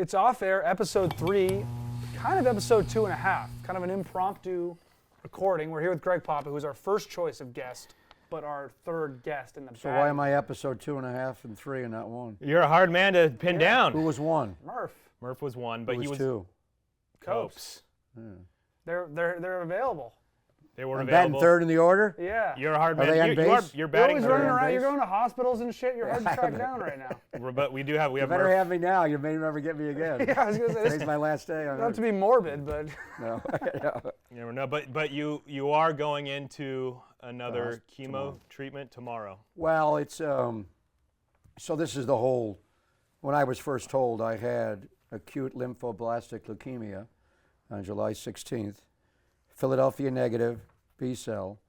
It's Off Air, episode 3, kind of episode 2.5, kind of an impromptu recording. We're here with Greg Papa, who's our first choice of guest, but our third guest in the So why am I episode 2.5 and 3 and not 1? You're a hard man to pin down. Who was 1? Murph. Murph was 1, but Who he was was 2? Copes. Yeah. They're available. They were I'm available. batting third in the order? Yeah. You're a hard Are man. they on base? You're You're batting always third. running on around. base? You're going to hospitals and shit. You're hard to track down right now. But we have You better Murph. have me now. You may never get me again. Yeah, I was going to say, Today's my last day on not Earth. to be morbid, but No. You never know. But you are going into another chemo tomorrow. treatment tomorrow. Well, it's so this is the whole. When I was first told I had acute lymphoblastic leukemia on July 16th, Philadelphia negative, B cell.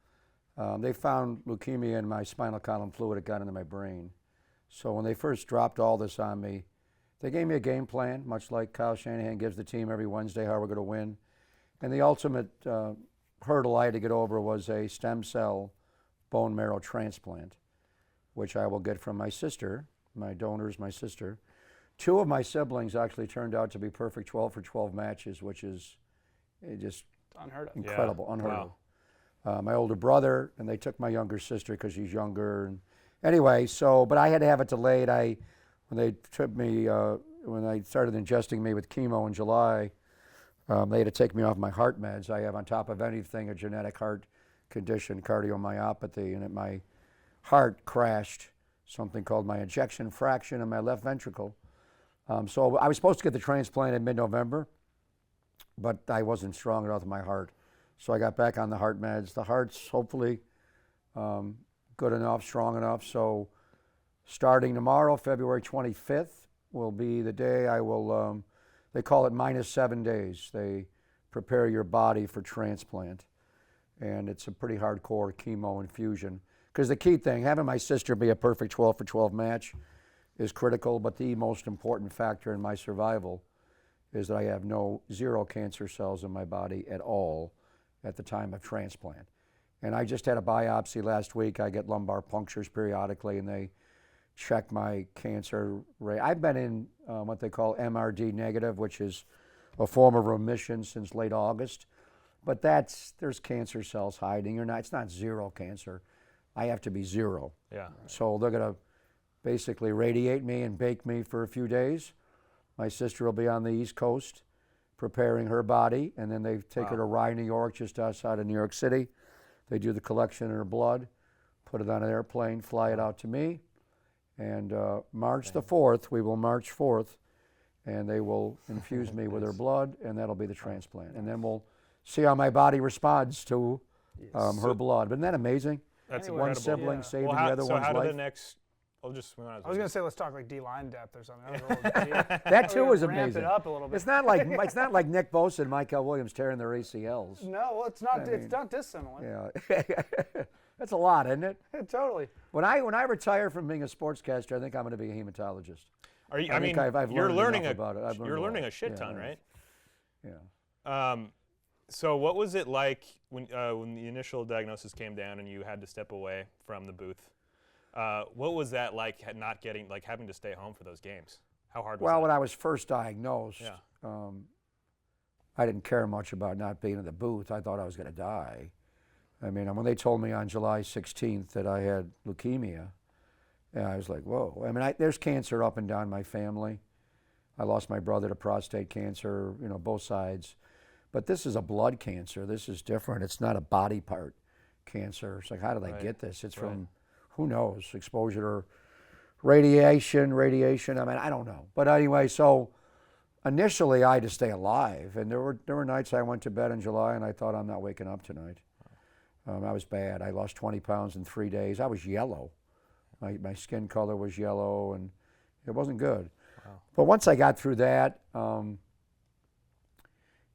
They found leukemia in my spinal column fluid. It got into my brain. So when they first dropped all this on me, they gave me a game plan, much like Kyle Shanahan gives the team every Wednesday how we're going to win. And the ultimate hurdle I had to get over was a stem cell bone marrow transplant, which I will get from my sister. My donor is my sister. 2 of my siblings actually turned out to be perfect 12 for 12 matches, which is just unheard of. incredible, unheard Wow. of. My older brother, and they took my younger sister because she's younger. And anyway, but I had to have it delayed. When they took me, when I started ingesting me with chemo in July, they had to take me off my heart meds. I have, on top of anything, a genetic heart condition, cardiomyopathy, and my heart crashed, something called my ejection fraction in my left ventricle. So I was supposed to get the transplant in mid-November, but I wasn't strong enough in my heart. So I got back on the heart meds. The heart's hopefully good enough, strong enough. So starting tomorrow, February 25th, will be the day I will, they call it -7 days. They prepare your body for transplant. And it's a pretty hardcore chemo infusion. Because the key thing, having my sister be a perfect 12 for 12 match is critical, but the most important factor in my survival is that I have zero cancer cells in my body at all at the time of transplant. And I just had a biopsy last week. I get lumbar punctures periodically, and they check my cancer rate. I've been in what they call MRD negative, which is a form of remission since late August. But there's cancer cells hiding. It's not zero cancer. I have to be zero. Yeah. So they're going to basically radiate me and bake me for a few days. My sister will be on the East Coast preparing her body, and then they take her to Rye, New York, just outside of New York City. They do the collection of her blood, put it on an airplane, fly it out to me, and March the 4th, we will March 4th, and they will infuse me with her blood, and that'll be the transplant. And then we'll see how my body responds to her blood. Isn't that amazing? That's Anyway, One incredible. sibling Yeah. saving Well, the other so one's how did life. the next? I was going to say, let's talk like D-line depth or something. That was a little That too is ramp amazing. it up a little bit. It's not like Nick Bosa and Michael Williams tearing their ACLs. No, well, it's not. I It's mean, not dissimilar. Yeah, that's a lot, isn't it? Totally. When I retire from being a sportscaster, I think I'm going to be a hematologist. Are you? I I mean, think I've you're learned learning enough about it. I've learned You're a learning lot. a shit Yeah, ton, yeah. right? Yeah. So what was it like when the initial diagnosis came down and you had to step away from the booth? What was that like, having to stay home for those games? How hard was Well, that? when I was first diagnosed, Yeah. I didn't care much about not being in the booth. I thought I was going to die. I mean, when they told me on July 16th that I had leukemia, I was like, whoa. I mean, there's cancer up and down my family. I lost my brother to prostate cancer, both sides. But this is a blood cancer. This is different. It's not a body part cancer. It's like, how did I get this? It's from, who knows, exposure to radiation. I mean, I don't know. But anyway, so initially I had to stay alive. And there were nights I went to bed in July and I thought, I'm not waking up tonight. I was bad. I lost 20 pounds in 3 days. I was yellow. My skin color was yellow, and it wasn't good. Wow. But once I got through that,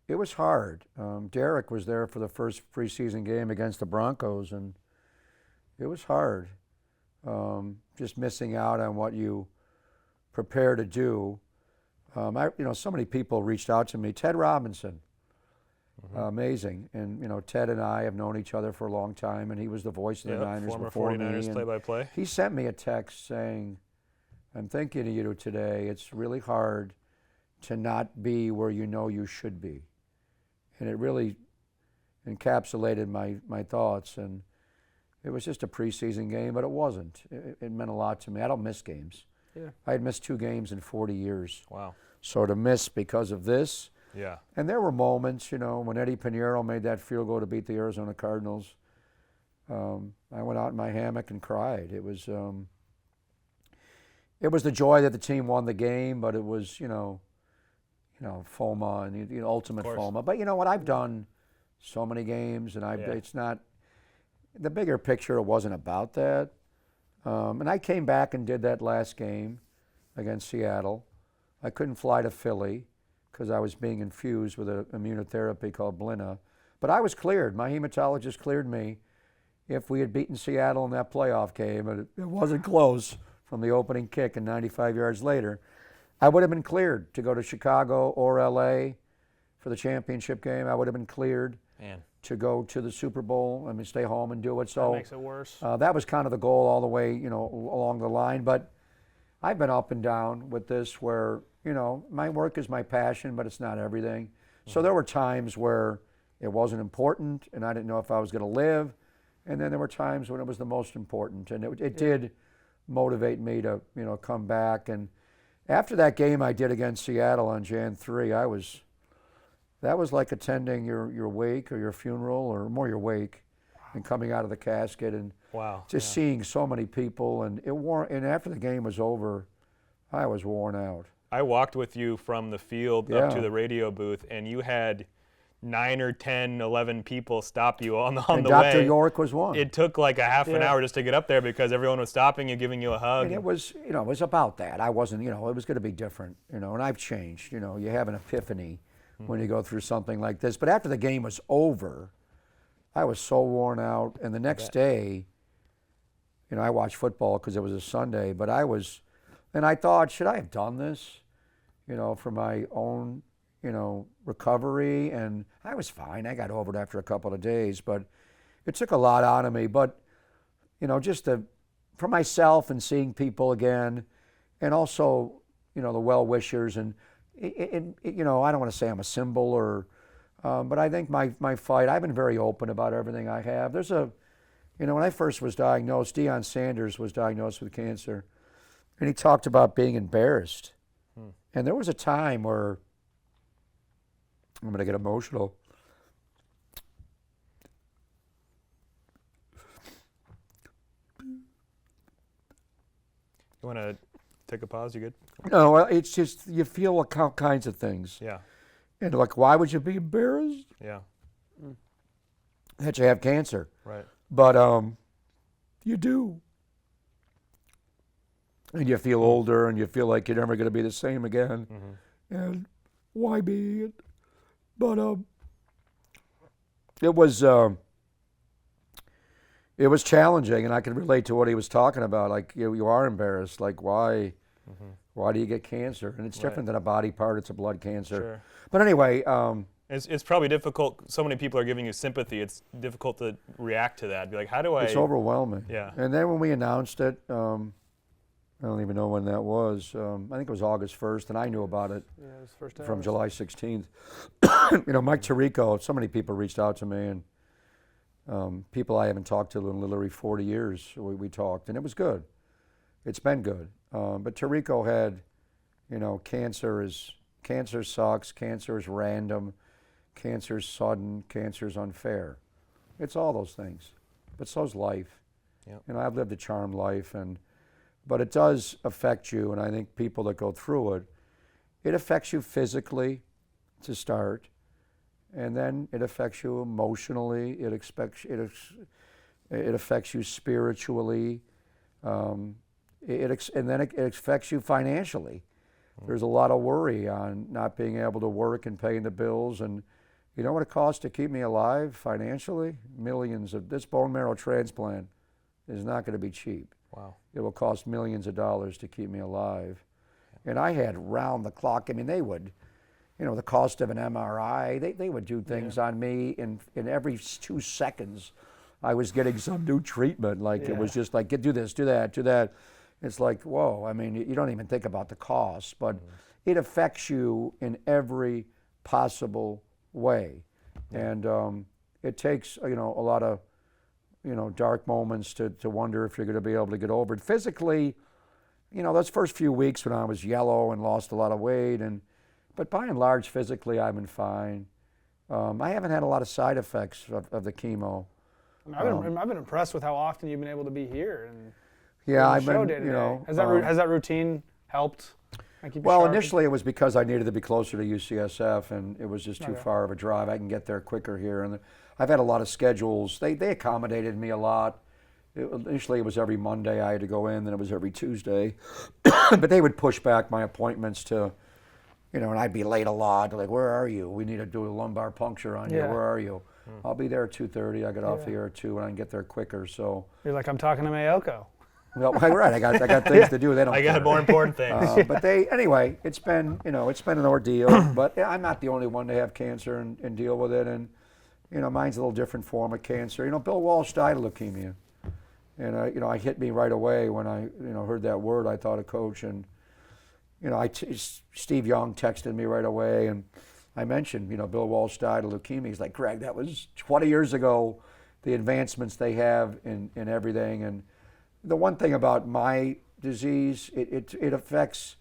it was hard. Derek was there for the first preseason game against the Broncos, and it was hard. Just missing out on what you prepare to do. So many people reached out to me. Ted Robinson, amazing. And, Ted and I have known each other for a long time, and he was the voice of the Niners former before 49ers me. play-by-play. He sent me a text saying, I'm thinking of you today. It's really hard to not be where you know you should be. And it really encapsulated my thoughts. And it was just a preseason game, but it wasn't. It meant a lot to me. I don't miss games. Yeah. I had missed 2 games in 40 years. Wow. So to miss because of this. Yeah. And there were moments, when Eddie Pinheiro made that field goal to beat the Arizona Cardinals. I went out in my hammock and cried. It was the joy that the team won the game, but it was, FOMA and ultimate FOMA. But you know what? I've done so many games, and it's not the bigger picture. It wasn't about that. And I came back and did that last game against Seattle. I couldn't fly to Philly because I was being infused with an immunotherapy called Blina. But I was cleared. My hematologist cleared me. If we had beaten Seattle in that playoff game, and it wasn't close from the opening kick and 95 yards later, I would have been cleared to go to Chicago or LA for the championship game. I would have been cleared to go to the Super Bowl. Stay home and do it. So that makes it worse. that was kind of the goal all the way, along the line. But I've been up and down with this where, my work is my passion, but it's not everything. Mm-hmm. So there were times where it wasn't important and I didn't know if I was going to live. And then there were times when it was the most important. And it did motivate me to, come back. And after that game I did against Seattle on Jan 3, that was like attending your wake or your funeral, or more your wake, and coming out of the casket and just seeing so many people. And and after the game was over, I was worn out. I walked with you from the field up to the radio booth, and you had 9 or 10, 11 people stop you on the way. Dr. York was one. It took like a half an hour just to get up there because everyone was stopping you, giving you a hug. And it was, it was about that. I wasn't, it was going to be different, and I've changed. You have an epiphany when you go through something like this. But after the game was over, I was so worn out. And the next day, I watched football because it was a Sunday, but and I thought, should I have done this, for my own, recovery? And I was fine. I got over it after a couple of days, but it took a lot out of me. But, just for myself and seeing people again, and also, the well-wishers. And, I don't want to say I'm a symbol but I think my fight, I've been very open about everything I have. There's when I first was diagnosed, Deion Sanders was diagnosed with cancer, and he talked about being embarrassed. And there was a time where, I'm going to get emotional. You want to take a pause? You good? No, it's just, you feel all kinds of things. Yeah. And why would you be embarrassed? Yeah. That you have cancer. Right. But you do. And you feel older, and you feel like you're never going to be the same again. Mm-hmm. And why be it? But it was challenging, and I can relate to what he was talking about. Like, you are embarrassed. Like, why? Mm-hmm. Why do you get cancer? And it's different than a body part. It's a blood cancer. Sure. But anyway, it's probably difficult. So many people are giving you sympathy. It's difficult to react to that. Be like, how do I? It's overwhelming. Yeah. And then when we announced it, I don't even know when that was. I think it was August 1st, and I knew about it from July 16th. Mike Tirico, so many people reached out to me, and people I haven't talked to in literally 40 years, we talked, and it was good. It's been good. But Tirico had, cancer sucks, cancer is random, cancer is sudden, cancer is unfair. It's all those things. But so's life. Yep. I've lived a charmed life, but it does affect you, and I think people that go through it, it affects you physically to start, and then it affects you emotionally, it affects you spiritually, and then it affects you financially. There's a lot of worry on not being able to work and paying the bills, and you know what it costs to keep me alive financially? Millions of, this bone marrow transplant is not going to be cheap. Wow. It will cost millions of dollars to keep me alive. And I had round the clock, they would, the cost of an MRI, they would do things on me in every 2 seconds. I was getting some new treatment. It was just like, do this, do that, do that. It's like, whoa, you don't even think about the cost, but it affects you in every possible way. And it takes, a lot of, dark moments to wonder if you're going to be able to get over it. Physically, those first few weeks when I was yellow and lost a lot of weight, but by and large, physically, I've been fine. I haven't had a lot of side effects of the chemo. I've been impressed with how often you've been able to be here. And Yeah, I've show been, day-to-day. Has that routine helped? Keep you Well, sharp? initially it was because I needed to be closer to UCSF, and it was just too far of a drive. I can get there quicker here, and I've had a lot of schedules. They accommodated me a lot. Initially it was every Monday I had to go in, then it was every Tuesday. But they would push back my appointments to, and I'd be late a lot. They're like, where are you? We need to do a lumbar puncture on you. Where are you? I'll be there at 2:30. I get off the air at 2, and I can get there quicker. So You're like, I'm talking to Mayoko. well, right. I got things to do. They don't. I got care. more important things. But anyway, it's been an ordeal. But I'm not the only one to have cancer and deal with it. And mine's a little different form of cancer. Bill Walsh died of leukemia, and I hit me right away when I heard that word. I thought of Coach, and Steve Young texted me right away, and I mentioned Bill Walsh died of leukemia. He's like, Greg, that was 20 years ago. The advancements they have in everything. And the one thing about my disease, it affects,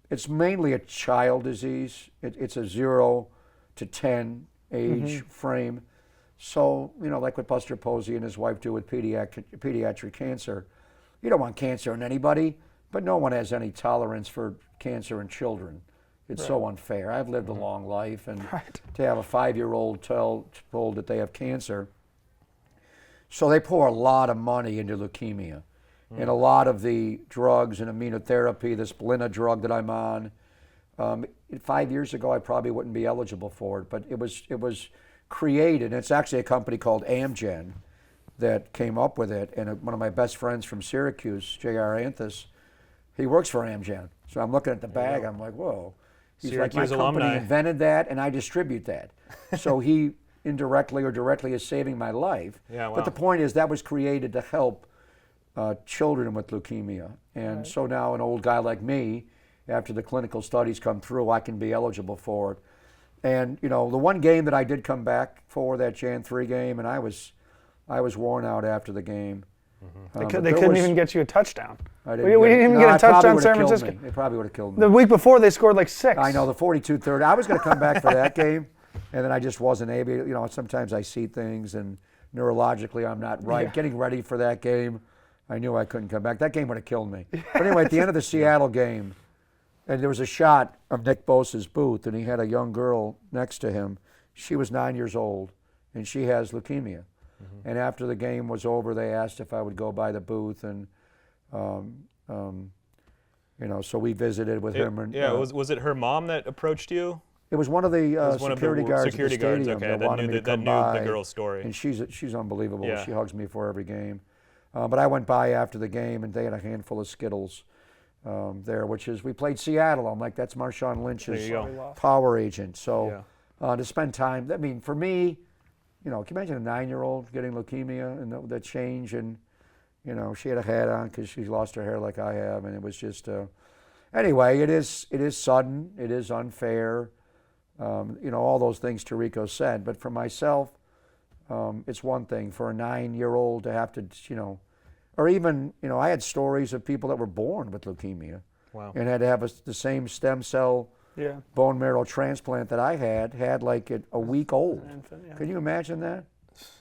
it's mainly a child disease. It's a 0 to 10 age frame. So, like what Buster Posey and his wife do with pediatric cancer, you don't want cancer in anybody, but no one has any tolerance for cancer in children. It's so unfair. I've lived a long life, and to have a 5-year-old told that they have cancer. So they pour a lot of money into leukemia. And a lot of the drugs and immunotherapy, this Blina drug that I'm on, 5 years ago I probably wouldn't be eligible for it, but it was created. It's actually a company called Amgen that came up with it, and one of my best friends from Syracuse, J.R. Anthus, he works for Amgen. So I'm looking at the bag, I'm like, whoa. He's like, my company invented that, and I distribute that. So he indirectly or directly is saving my life. Yeah, wow. But the point is that was created to help children with leukemia. And so now an old guy like me, after the clinical studies come through, I can be eligible for it. And the one game that I did come back for, that Jan 3 game, and I was worn out after the game. They couldn't even get you a touchdown. We didn't even get a touchdown in San Francisco. They probably would have killed me. The week before, they scored like 6. I know, the 42-30. I was going to come back for that game, and then I just wasn't able. Sometimes I see things, and neurologically I'm not right. Yeah. Getting ready for that game, I knew I couldn't come back. That game would have killed me. But anyway, at the end of the Seattle game, and there was a shot of Nick Bosa's booth, and he had a young girl next to him. She was 9 years old, and she has leukemia. And after the game was over, they asked if I would go by the booth, and so we visited with him. And, was it her mom that approached you? It was one of the security guards at the stadium okay, that wanted me to come by. the girl's story. And she's unbelievable. Yeah. She hugs me for every game. But I went by after the game, and they had a handful of Skittles there, which is, we played Seattle. I'm like, that's Marshawn Lynch's power agent. So to spend time, I mean, for me, can you imagine a 9-year-old getting leukemia and that change? And, she had a hat on because she lost her hair like I have. And it was just, anyway, it is sudden. It is unfair. All those things Tirico said. But for myself, it's one thing for a 9-year-old to have to, or even, I had stories of people that were born with leukemia. Wow. And had to have the same stem cell bone marrow transplant that I had like a week old. Can you imagine that?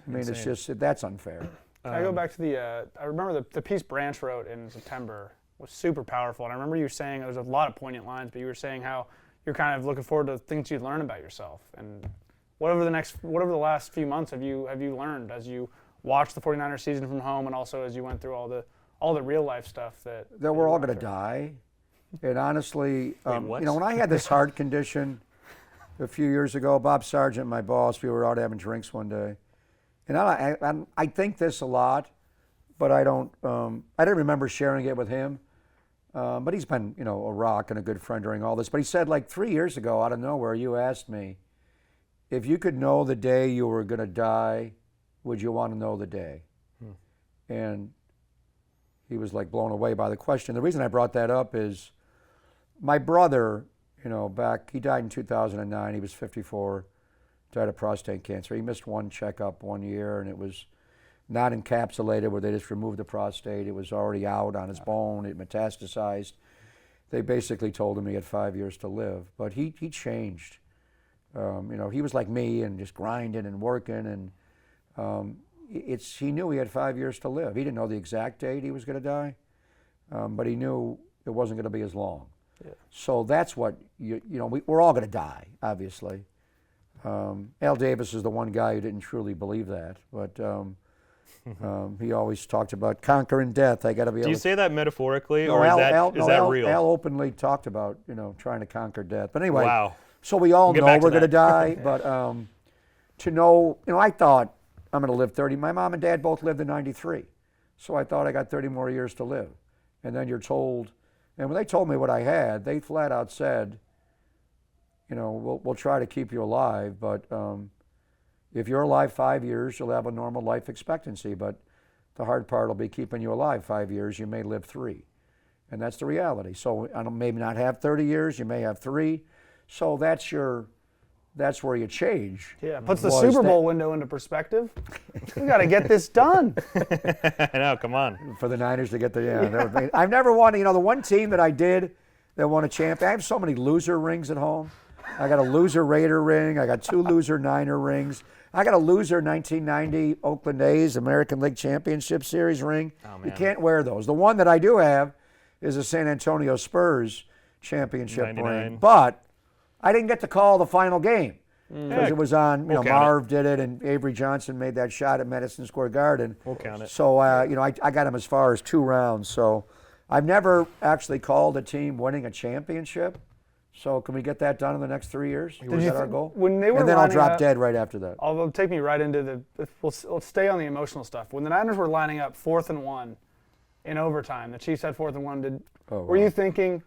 I mean, it's just, that's unfair. I go back to I remember the piece Branch wrote in September was super powerful. And I remember you saying, there's a lot of poignant lines, but you were saying how you're kind of looking forward to things you'd learn about yourself. And whatever the last few months have you learned as you watched the 49ers season from home, and also as you went through all the real life stuff that we're all going to die. And honestly, when I had this heart condition a few years ago, Bob Sargent, my boss, we were out having drinks one day, and I think this a lot, but I didn't remember sharing it with him. But he's been, a rock and a good friend during all this. But he said, like 3 years ago, out of nowhere, you asked me, if you could know the day you were going to die, would you want to know the day? And he was like blown away by the question. The reason I brought that up is my brother he died in 2009. He was 54, died of prostate cancer. He missed one checkup 1 year, and it was not encapsulated where they just removed the prostate. It was already out on his bone. It metastasized. They basically told him he had 5 years to live, but he changed. He was like me and just grinding and working, and he knew he had 5 years to live. He didn't know the exact date he was going to die, but he knew it wasn't going to be as long. Yeah. So that's what, we're all going to die, obviously. Al Davis is the one guy who didn't truly believe that, but he always talked about conquering death. I got to be able Do you to say that metaphorically, No, or is that Al real? Al openly talked about, trying to conquer death. But anyway, Wow. so we all We'll get know back to we're going to that. die, but to know, I thought I'm going to live 30. My mom and dad both lived to 93, so I thought I got 30 more years to live. And then you're told, and when they told me what I had, they flat out said, we'll try to keep you alive, but if you're alive 5 years, you'll have a normal life expectancy, but the hard part will be keeping you alive 5 years. You may live 3. And that's the reality. So I maybe not have 30 years, you may have 3. So that's where you change. Yeah, puts the Super Bowl window into perspective. We got to get this done. I know, come on. For the Niners to get the, I've never won, the one team that I did that won a champion, I have so many loser rings at home. I got a loser Raider ring, I got 2 loser Niner rings. I got a loser 1990 Oakland A's American League Championship Series ring. Oh, man. You can't wear those. The one that I do have is a San Antonio Spurs championship 99. ring. But I didn't get to call the final game because it was on, We'll count Marv did it and Avery Johnson made that shot at Madison Square Garden. We'll count it. So, I got him as far as 2 rounds. So I've never actually called a team winning a championship. So can we get that done in the next 3 years? Is that our goal? When they were and then I'll lining drop up- dead right after that. Although take me right into let's stay on the emotional stuff. When the Niners were lining up 4th and 1 in overtime, the Chiefs had 4th and 1. Were you thinking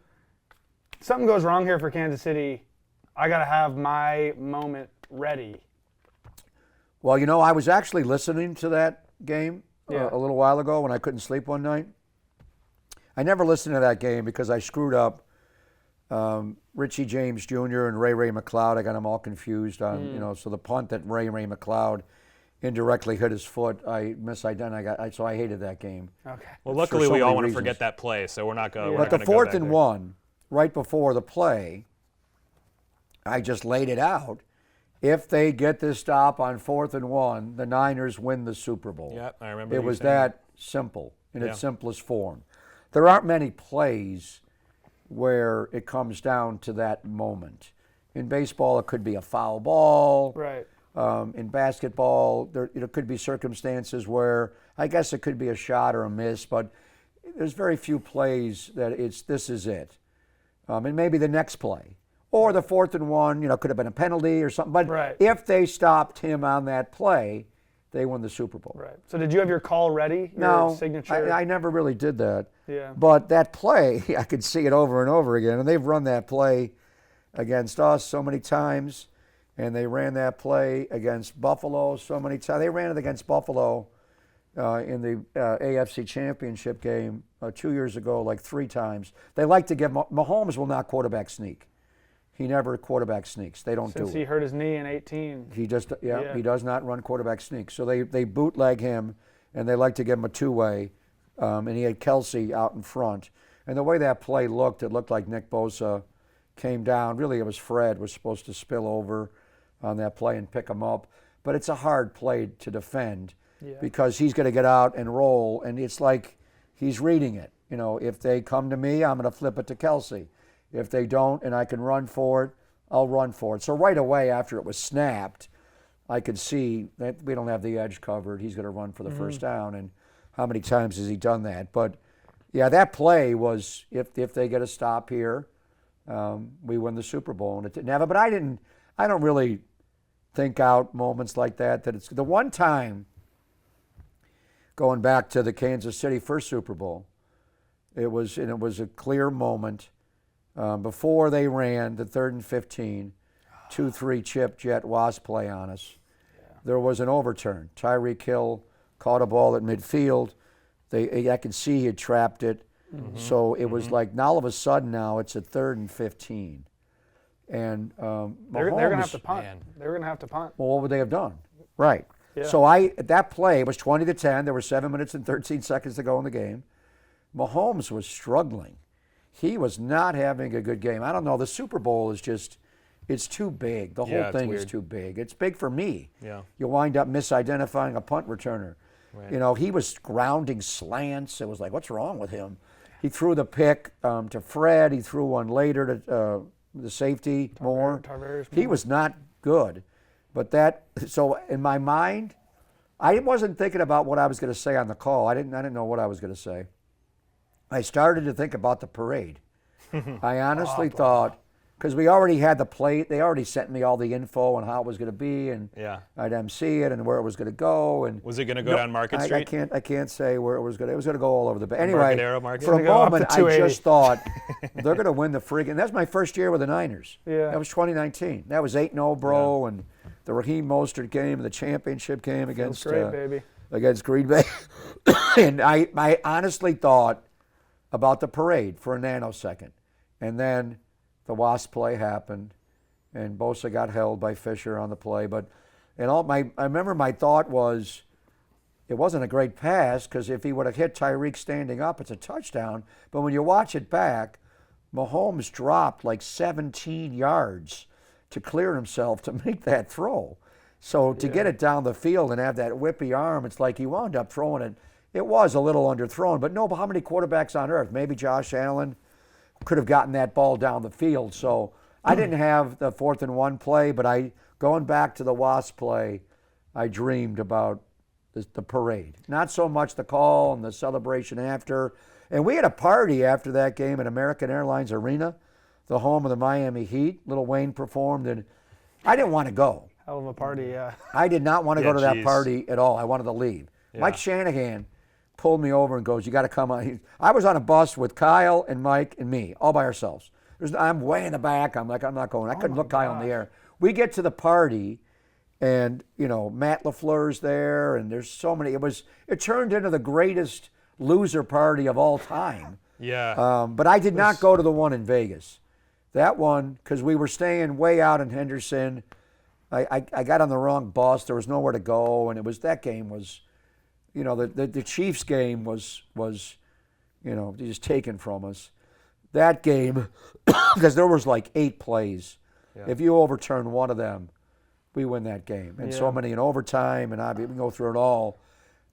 something goes wrong here for Kansas City? I got to have my moment ready. Well, I was actually listening to that game Yeah. a little while ago when I couldn't sleep one night. I never listened to that game because I screwed up Richie James Jr. and Ray McLeod. I got them all confused on, so the punt that Ray McLeod indirectly hit his foot, I misidentified. So I hated that game. Okay. Well, For luckily so we all many want to reasons. forget that play, so we're not going. Yeah. We're But not the gonna go 4th back and there. 1, right before the play, I just laid it out. If they get this stop on 4th and 1, the Niners win the Super Bowl. Yep, I remember. It you was saying that simple in Yeah. its simplest form. There aren't many plays where it comes down to that moment. In baseball, it could be a foul ball. Right. In basketball, it could be circumstances where I guess it could be a shot or a miss, but there's very few plays that this is it. And maybe the next play. Or the 4th and 1, could have been a penalty or something. But Right. if they stopped him on that play, they won the Super Bowl. Right. So did you have your call ready? Your No, signature? I never really did that. Yeah. But that play, I could see it over and over again. And they've run that play against us so many times. And they ran that play against Buffalo so many times. They ran it against Buffalo in the AFC Championship game 2 years ago, like 3 times. They like to give Mahomes will not quarterback sneak. He never quarterback sneaks. They don't Since do he it. hurt his knee in 18. He just Yeah. he does not run quarterback sneak. So they bootleg him, and they like to give him a 2-way. And he had Kelsey out in front. And the way that play looked, it looked like Nick Bosa came down. Really, it was Fred was supposed to spill over on that play and pick him up. But it's a hard play to defend because he's going to get out and roll, and it's like he's reading it. If they come to me, I'm going to flip it to Kelsey. If they don't and I can run for it, I'll run for it. So right away after it was snapped, I could see that we don't have the edge covered. He's going to run for the first down. And how many times has he done that? But, yeah, that play was if they get a stop here, we win the Super Bowl. And it didn't have it. But I don't really think out moments like that. That it's the one time going back to the Kansas City first Super Bowl, it was a clear moment. Before they ran the 3rd and 15, 2-3 chip jet wasp play on us, there was an overturn. Tyreek Hill caught a ball at midfield. I could see he had trapped it. So it was like now all of a sudden now it's a 3rd and 15. And They're going to have Mahomes- to punt. man. They're going to have to punt. Well, what would they have done? Right. Yeah. So at that play, it was 20-10. There were 7 minutes and 13 seconds to go in the game. Mahomes was struggling. He was not having a good game. I don't know. The Super Bowl is just, it's too big. The Yeah, whole it's thing is weird. too big. It's big for me. Yeah. You wind up misidentifying a punt returner. Right. You know, he was grounding slants. It was like, what's wrong with him? He threw the pick to Fred. He threw one later to the safety, Moore. Tarvaris He Moore. was not good. But so in my mind, I wasn't thinking about what I was going to say on the call. I didn't know what I was going to say. I started to think about the parade. I honestly thought, because we already had the plate, they already sent me all the info on how it was going to be, and Yeah. I'd MC it and where it was going to go. And Was it going to go down Market Street? I can't say where it was going to. It was going to go all over the. Anyway, Embarcadero Market? for a It's gonna go up moment, to I 280. just thought they're going to win the friggin'. That's my first year with the Niners. Yeah. That was 2019. That was 8-0, bro, and the Raheem Mostert game, and the championship game against great, baby. against Green Bay. And I honestly thought about the parade for a nanosecond, and then the Wasp play happened, and Bosa got held by Fisher on the play. But I remember my thought was, it wasn't a great pass because if he would have hit Tyreek standing up, it's a touchdown. But when you watch it back, Mahomes dropped like 17 yards to clear himself to make that throw. So to get it down the field and have that whippy arm, it's like he wound up throwing it. It was a little underthrown, but no, how many quarterbacks on earth? Maybe Josh Allen could have gotten that ball down the field. So I didn't have the 4th and 1 play, but going back to the Wasp play, I dreamed about the parade. Not so much the call and the celebration after. And we had a party after that game at American Airlines Arena, the home of the Miami Heat. Little Wayne performed, and I didn't want to go. Hell of a party, yeah. I did not want to go to that geez. party at all. I wanted to leave. Mike Shanahan pulled me over and goes, "You got to come on." I was on a bus with Kyle and Mike and me, all by ourselves. I'm way in the back. I'm like, I'm not going. I couldn't look Kyle in the air. We get to the party, and Matt LaFleur's there, and there's so many. It turned into the greatest loser party of all time. Yeah. But I did not go to the one in Vegas. That one, because we were staying way out in Henderson. I got on the wrong bus. There was nowhere to go, and that game was, the Chiefs game was just taken from us. That game, because there was like 8 plays. Yeah. If you overturn one of them, we win that game. And so many in overtime, and we can go through it all.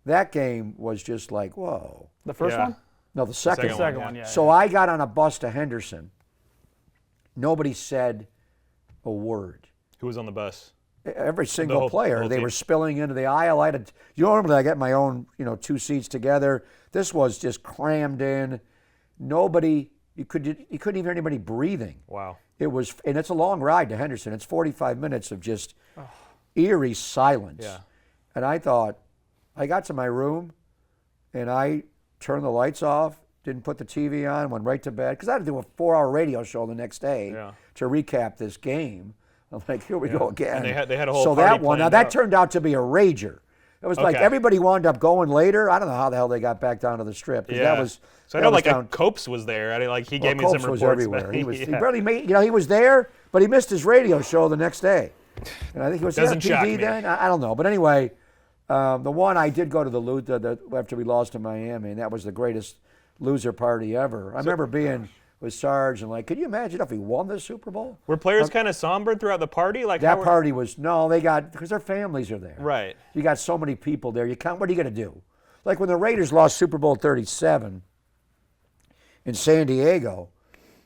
That game was just like, whoa. The first Yeah. one? No, the second second one. Second one, yeah. So I got on a bus to Henderson. Nobody said a word. Who was on the bus? Every single whole- player, the whole they team. were spilling into the aisle. Normally I get my own, 2 seats together. This was just crammed in. Nobody, you couldn't even hear anybody breathing. Wow. And it's a long ride to Henderson. It's 45 minutes of just eerie silence. Yeah. And I thought, I got to my room, and I turned the lights off, didn't put the TV on, went right to bed, because I had to do a 4-hour radio show the next day Yeah. to recap this game. I'm like, here we Yeah. go again. And they had a whole so party that one, now planned that out. turned out to be a rager. It was like Okay. everybody wound up going later. I don't know how the hell they got back down to the strip. 'Cause Yeah. that was, So I that know, was like, down, Copes was there. He gave me Copes some was reports. everywhere. but- He yeah. barely made. He was there, but he missed his radio show the next day. And I think he was on Doesn't shock TV me. then. I don't know, but anyway, the one I did go to the after we lost to Miami, and that was the greatest loser party ever. I remember being with Sarge and like, could you imagine if he won the Super Bowl? Were players kind of somber throughout the party? Like That how party was because their families are there. Right. You got so many people there. What are you going to do? Like when the Raiders lost Super Bowl 37 in San Diego,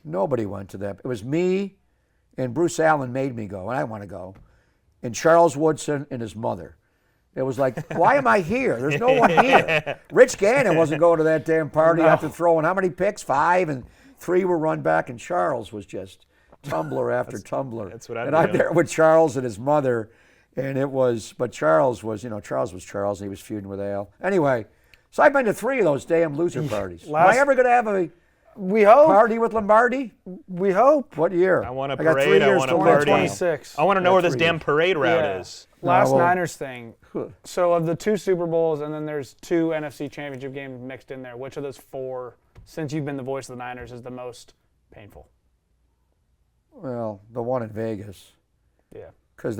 nobody went to that. It was me and Bruce Allen made me go, and I want to go, and Charles Woodson and his mother. It was like, why am I here? There's no one here. Rich Gannon wasn't going to that damn party after throwing how many picks? 5, and 3 were run back, and Charles was just tumbler after tumbler. that's what I'd And be I'm on. there with Charles and his mother, and but Charles was, Charles was Charles, and he was feuding with Al. Anyway, so I've been to 3 of those damn loser parties. Am I ever going to have a We hope. party with Lombardi? We hope. What year? I want a got 3 parade. I years want a to live party. now. 26. I want to know where this 3 damn years. parade route Yeah. is. Last well- Niners thing. So of the 2 Super Bowls, and then there's 2 NFC Championship games mixed in there. Which of those 4, since you've been the voice of the Niners, is the most painful? Well, Well, the one in Vegas, Yeah. because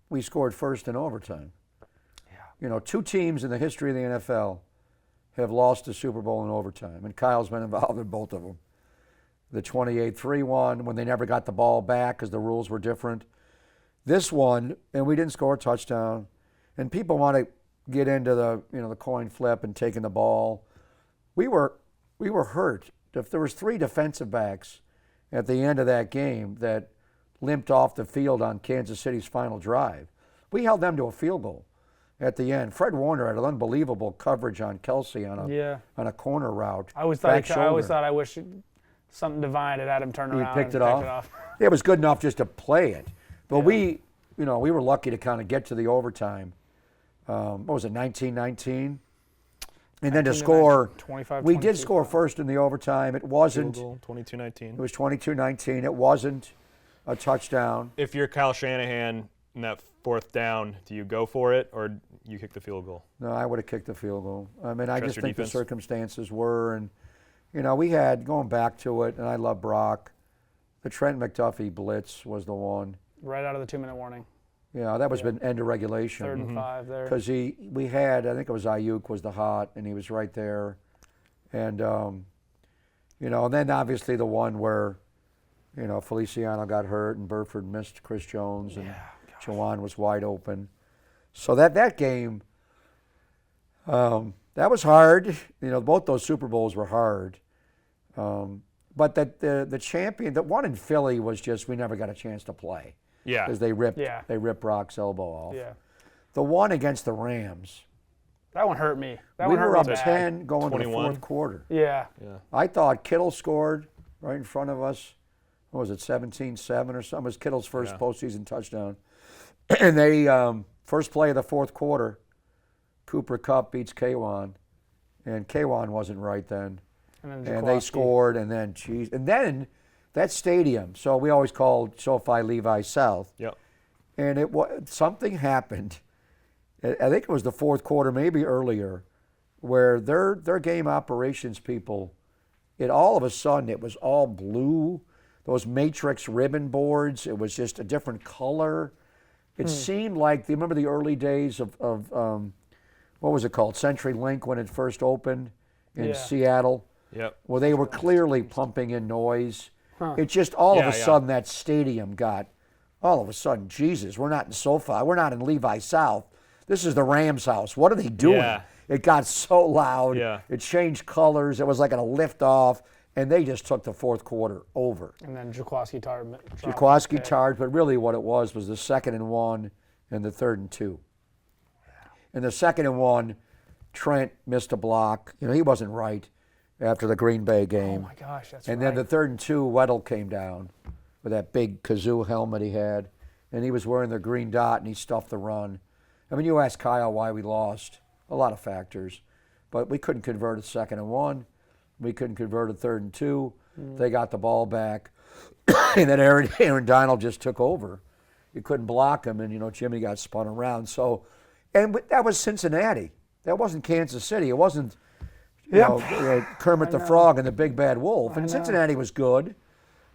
we scored first in overtime. Yeah. You know, 2 teams in the history of the NFL have lost the Super Bowl in overtime, and Kyle's been involved in both of them. The 28-3 one, when they never got the ball back because the rules were different. This one, and we didn't score a touchdown. And people want to get into the coin flip and taking the ball. We were hurt. If there was 3 defensive backs at the end of that game that limped off the field on Kansas City's final drive, we held them to a field goal at the end. Fred Warner had an unbelievable coverage on Kelsey on a corner route. I always thought I wish something divine had him turn around picked and it pick off. it off. It was good enough just to play it. But we were lucky to kind of get to the overtime. What was it, 19-19? And then to score, 25, we did score first in the overtime. It wasn't. 22-19. It was 22-19. It wasn't a touchdown. If you're Kyle Shanahan in that 4th down, do you go for it or you kick the field goal? No, I would have kicked the field goal. I mean, I Trust just your think defense? the circumstances were, and we had, going back to it, and I love Brock, the Trent McDuffie blitz was the one. Right out of the 2-minute warning. Yeah, that was been end of regulation. 3rd and 5 there. Because we had, I think it was Ayuk was the hot, and he was right there. And, and then obviously the one where, Feliciano got hurt and Burford missed Chris Jones and Jawan was wide open. So that game, that was hard. Both those Super Bowls were hard. But the champion, the one in Philly was just, we never got a chance to play. Yeah. Because they ripped Brock's elbow off. Yeah. The one against the Rams. That one hurt me. We one hurt were me up bad. 10 going to the 21. 4th quarter. Yeah. I thought Kittle scored right in front of us. What was it, 17-7 or something? It was Kittle's first postseason touchdown. And they, first play of the 4th quarter, Cooper Kupp beats Kwan. And Kwan wasn't right then. And they scored, and then that stadium, so we always called SoFi Levi South. Yep. And something happened. I think it was the 4th quarter, maybe earlier, where their game operations people, all of a sudden it was all blue. Those matrix ribbon boards, it was just a different color. It seemed like, do you remember the early days of what was it called, CenturyLink, when it first opened in Seattle? Yep. Well, they were clearly pumping in noise. It just all of a sudden that stadium got, all of a sudden, Jesus, we're not in SoFi, we're not in Levi South. This is the Rams' house. What are they doing? Yeah. It got so loud. Yeah. It changed colors. It was like a lift off, and they just took the 4th quarter over. And then Jaquaski charged, but really what it was the 2nd and 1 and the 3rd and 2. And the 2nd and 1, Trent missed a block. He wasn't right after the Green Bay game. Oh my gosh, that's And right. then the 3rd and 2, Weddle came down with that big kazoo helmet he had, and he was wearing the green dot, and he stuffed the run. I mean, you asked Kyle why we lost. A lot of factors. But we couldn't convert a 2nd and 1. We couldn't convert a 3rd and 2. They got the ball back. And then Aaron Donald just took over. You couldn't block him, and, Jimmy got spun around. So, and that was Cincinnati. That wasn't Kansas City. It wasn't Kermit the Frog and the Big Bad Wolf. And Cincinnati was good.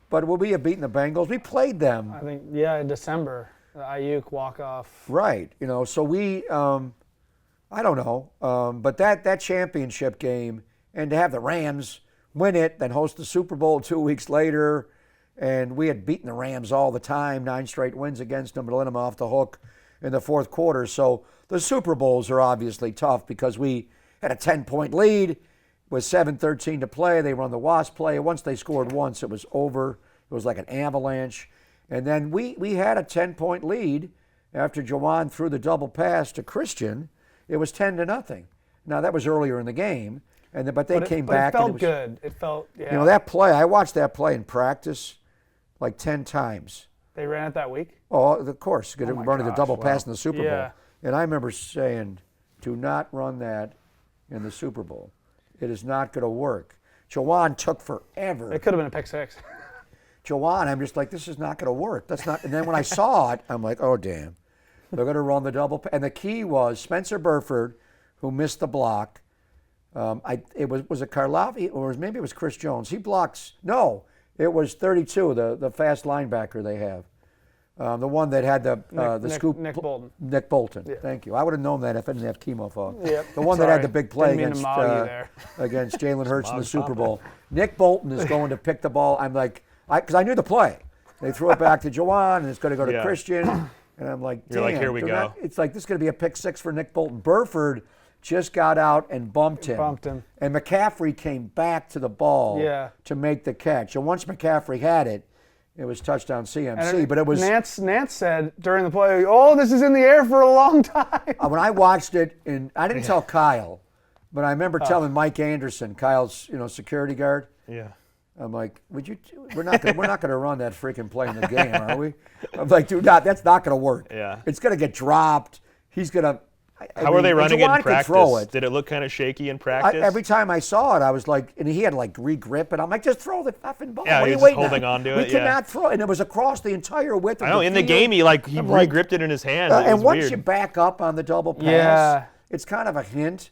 But will we have beaten the Bengals? We played them. I think, in December, the Ayuk walk-off. Right. So we, I don't know. But that championship game, and to have the Rams win it, then host the Super Bowl 2 weeks later, and we had beaten the Rams all the time, 9 straight wins against them, to let them off the hook in the 4th quarter. So the Super Bowls are obviously tough because we had a 10-point lead with 7:13 to play. They run the Wasp play. Once they scored once, it was over. It was like an avalanche. And then we had a 10-point lead after Jawan threw the double pass to Christian. It was 10-0. Now, that was earlier in the game, but they came back. It felt and good. It felt, that play, I watched that play in practice like 10 times. They ran it that week? Oh, of course, because my running the gosh, double wow. pass in the Super Yeah. Bowl. And I remember saying, do not run that in the Super Bowl. It is not going to work. Jawan took forever. It could have been a pick six. Jawan, I'm just like, this is not going to work. That's not. And then when I saw it, I'm like, oh, damn. They're going to run the double. And the key was Spencer Burford, who missed the block. Was it Karloff, or maybe it was Chris Jones. He blocks. No, It was 32, the fast linebacker they have. The one that had the scoop. Nick Bolton. Nick Bolton. Yeah. Thank you. I would have known that if I didn't have chemo fault. Yep. The one that had the big play Didn't mean to against maul you there. against Jalen Hurts in the Super Papa. Bowl. Nick Bolton is going to pick the ball. I'm like, because I knew the play. They threw it back to Jawan, and it's going to go to Yeah. Christian. And I'm like, You're like, damn, here we they're go. not- it's like, this is going to be a pick six for Nick Bolton. Burford just got out and bumped him. Bumped him. And McCaffrey came back to the ball Yeah. to make the catch. And once McCaffrey had it, it was touchdown CMC. And but it was Nance said during the play, "Oh, this is in the air for a long time." when I watched it, and I didn't tell Kyle, but I remember telling Mike Anderson, Kyle's security guard. Yeah. I'm like, we're not gonna run that freaking play in the game, are we? I'm like, dude, that's not gonna work. Yeah. It's gonna get dropped. He's gonna. How were they running it in Juwan could throw practice? it. Did it look kind of shaky in practice? Every time I saw it, I was like, and he had to like re-grip it. I'm like, just throw the effing ball. Yeah, what are he you was waiting holding on? on to We it, yeah. cannot throw, and it was across the entire width of I know. the In the field. game, he I'm like, re-gripped it in his hand. It and was once weird. you back up on the double pass, Yeah. it's kind of a hint.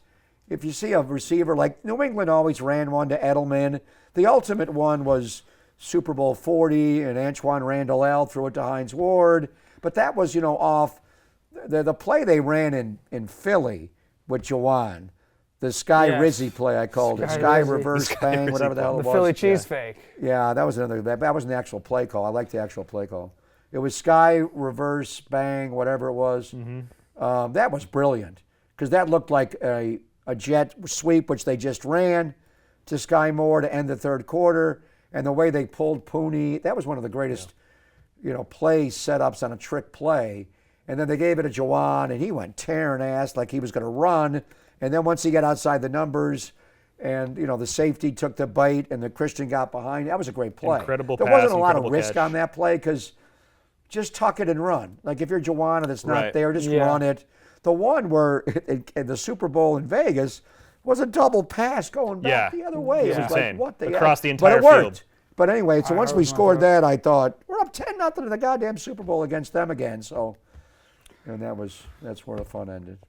If you see a receiver like New England always ran one to Edelman. The ultimate one was Super Bowl 40, and Antoine Randall threw it to Hines Ward. But that was, off the play they ran in Philly with Jawan. The Sky Yes. Rizzy play, I called it. Sky Sky Rizzy. reverse bang, whatever the hell The it was. Philly cheese fake. Yeah, that was another. That wasn't the actual play call. I like the actual play call. It was Sky reverse bang, whatever it was. That was brilliant because that looked like a jet sweep, which they just ran to Sky Moore to end the third quarter, and the way they pulled Pooney. That was one of the greatest, play setups on a trick play. And then they gave it to Jawan, and he went tearing ass like he was going to run. And then once he got outside the numbers, and the safety took the bite, and the Christian got behind. That was a great play. Incredible There pass, wasn't a lot of incredible risk catch. on that play because just tuck it and run. Like if you're Jawan that's not Right. there, just Yeah. run it. The one where in the Super Bowl in Vegas was a double pass going back Yeah. the other way. Yeah. It was like, Insane. what the Across heck? the entire But it worked. field. But anyway, so once that we was my scored favorite. that, I thought we're up 10-0 in the goddamn Super Bowl against them again. So, and that's where the fun ended.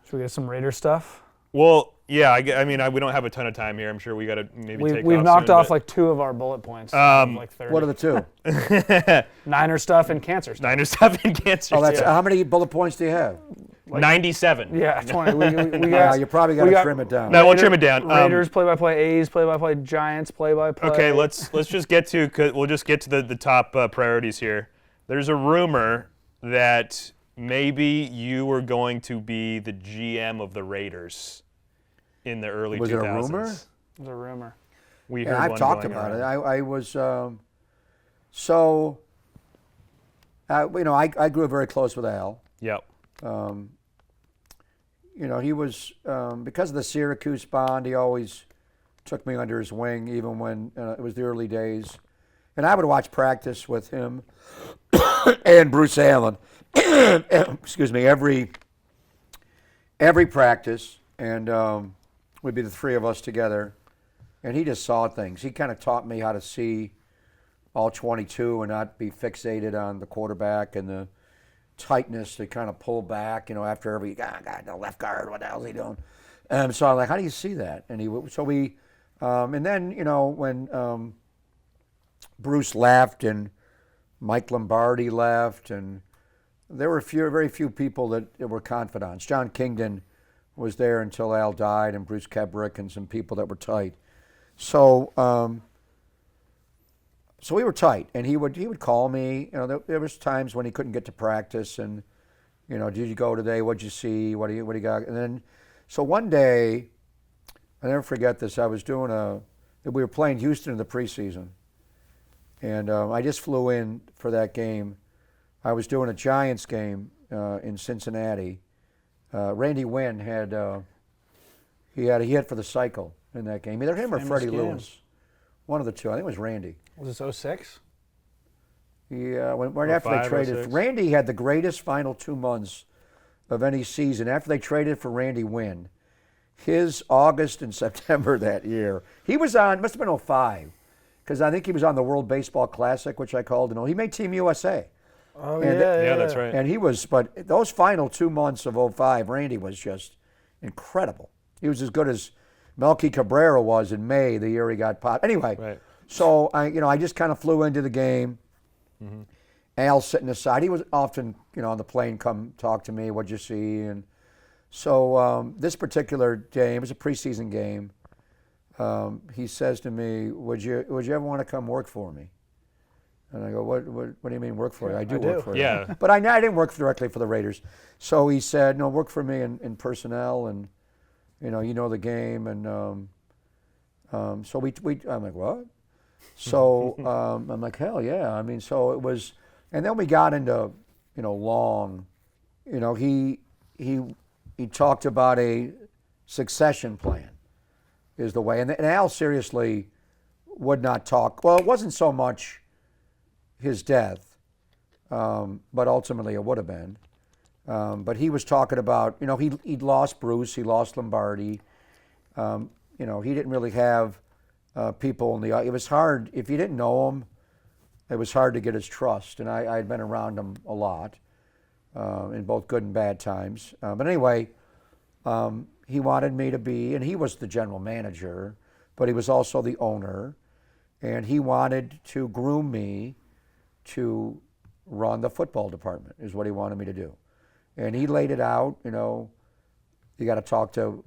Should we get some Raider stuff? Well, yeah. We don't have a ton of time here. I'm sure we got to maybe take We've off knocked soon, off but- like 2 of our bullet points. out of, like 30. What are the two? Niner stuff and cancer stuff? Niner stuff and cancer. Oh, that's stuff. how many bullet points do you have? 97. Yeah, 20. We Yeah, got. you probably got we to got trim it down. No, we'll trim it down. Raiders play-by-play, A's play-by-play, Giants play-by-play. Okay, let's just get to the top priorities here. There's a rumor that maybe you were going to be the GM of the Raiders in the early 2000s. Was it a rumor? It was a rumor. We heard Yeah, I've one talked going about around. it. I was I grew up very close with Al. Yep. He was because of the Syracuse bond. He always took me under his wing, even when it was the early days. And I would watch practice with him and Bruce Allen. Excuse me, every practice, and we'd be the three of us together. And he just saw things. He kind of taught me how to see all 22 and not be fixated on the quarterback and the tightness to kind of pull back, after every God, the left guard, what the hell is he doing? So I'm like, how do you see that? And and then when Bruce left and Mike Lombardi left, and there were very few people that were confidants. John Kingdon was there until Al died, and Bruce Kebrick and some people that were tight. So we were tight, and he would call me. There was times when he couldn't get to practice, and did you go today? What'd you see? What do you got? And then, so one day, I'll never forget this. We were playing Houston in the preseason, and I just flew in for that game. I was doing a Giants game in Cincinnati. Randy Wynn he hit for the cycle in that game. Either him or Famous Freddie game. Lewis, one of the two. I think it was Randy. Was this 06? Yeah, right after they 05, traded, 06. Randy had the greatest final 2 months of any season. After they traded for Randy Wynn, his August and September that year, he was on, must have been 05, because I think he was on the World Baseball Classic, which I called, he made Team USA. Oh, And Yeah, that's right. And he was, but those final 2 months of 05, Randy was just incredible. He was as good as Melky Cabrera was in May, the year he got popped. Anyway, Right. So I just kind of flew into the game. Al's sitting aside. He was often, on the plane, come talk to me. What'd you see? And so this particular game, it was a preseason game. He says to me, "Would you ever want to come work for me?" And I go, "What do you mean work for you?" I do work for you. Yeah. But I didn't work directly for the Raiders. So he said, "No, work for me in personnel, and you know the game." And so we I'm like, "What?" So I'm like, "Hell yeah!" I mean, so it was, and then we got into long. He talked about a succession plan is the way, and Al seriously would not talk. Well, it wasn't so much his death, but ultimately it would have been. But he was talking about, he'd lost Bruce, he lost Lombardi. He didn't really have people in it was hard, if you didn't know him, it was hard to get his trust. And I had been around him a lot, in both good and bad times. But anyway, he wanted me to be, and he was the general manager, but he was also the owner. And he wanted to groom me to run the football department, is what he wanted me to do. And he laid it out, you got to talk to,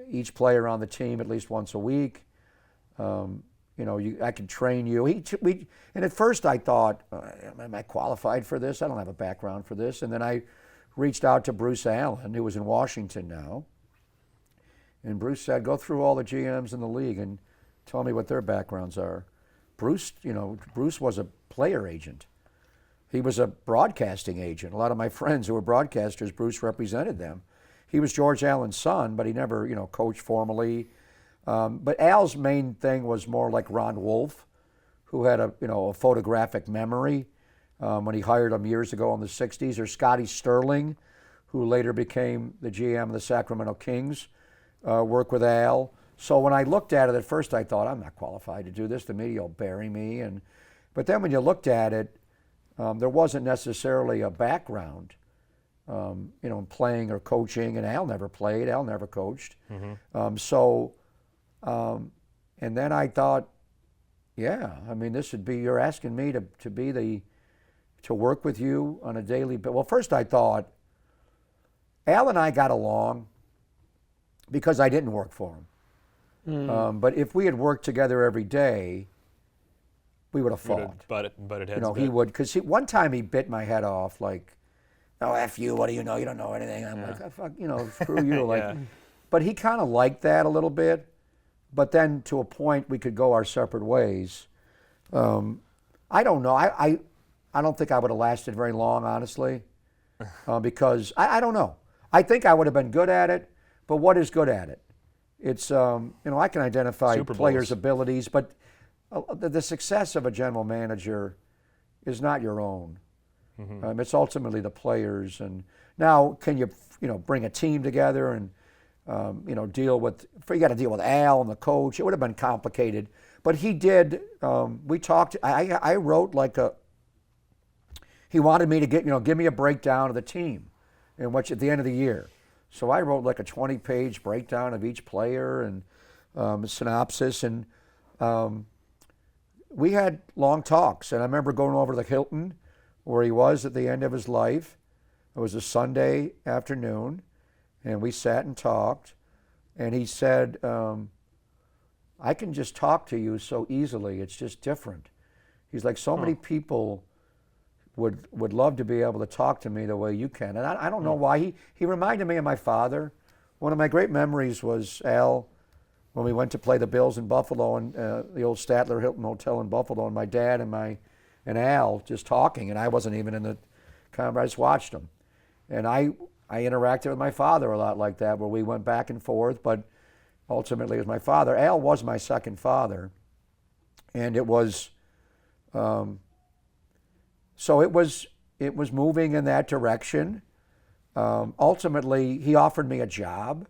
each player on the team at least once a week. I can train you. And at first I thought, am I qualified for this? I don't have a background for this. And then I reached out to Bruce Allen, who was in Washington now. And Bruce said, go through all the GMs in the league and tell me what their backgrounds are. Bruce was a player agent. He was a broadcasting agent. A lot of my friends who were broadcasters, Bruce represented them. He was George Allen's son, but he never, coached formally. But Al's main thing was more like Ron Wolf, who had a photographic memory when he hired him years ago in the 60s, or Scotty Sterling, who later became the GM of the Sacramento Kings, worked with Al. So when I looked at it at first, I thought, I'm not qualified to do this. The media will bury me. But then when you looked at it, there wasn't necessarily a background, in playing or coaching. And Al never played. Al never coached. And then I thought, yeah, I mean, this would be, you're asking me to work with you on a daily basis. Well, first I thought, Al and I got along because I didn't work for him. But if we had worked together every day, we would have fought. Butted heads. He would, because one time he bit my head off, like, "Oh, F you, what do you know? You don't know anything." I'm like, "Oh, fuck, screw you." Like, but he kind of liked that a little bit. But then to a point, we could go our separate ways. I don't know. I don't think I would have lasted very long, honestly, because I don't know. I think I would have been good at it, but what is good at it? It's, I can identify players' abilities, but the success of a general manager is not your own. It's ultimately the players. And now, can you, bring a team together and, deal with, you got to deal with Al and the coach. It would have been complicated. But he did, we talked, I wrote he wanted me to give me a breakdown of the team and at the end of the year. So I wrote like a 20-page breakdown of each player and a synopsis. And we had long talks. And I remember going over to the Hilton where he was at the end of his life. It was a Sunday afternoon. And we sat and talked. And he said, I can just talk to you so easily. It's just different. He's like, so many people would love to be able to talk to me the way you can. And I don't know why. He reminded me of my father. One of my great memories was Al, when we went to play the Bills in Buffalo and the old Statler Hilton Hotel in Buffalo, and my dad and Al just talking, and I wasn't even in the conference. I just watched them. And I interacted with my father a lot like that, where we went back and forth, but ultimately it was my father. Al was my second father. And it was... So it was moving in that direction. Ultimately, he offered me a job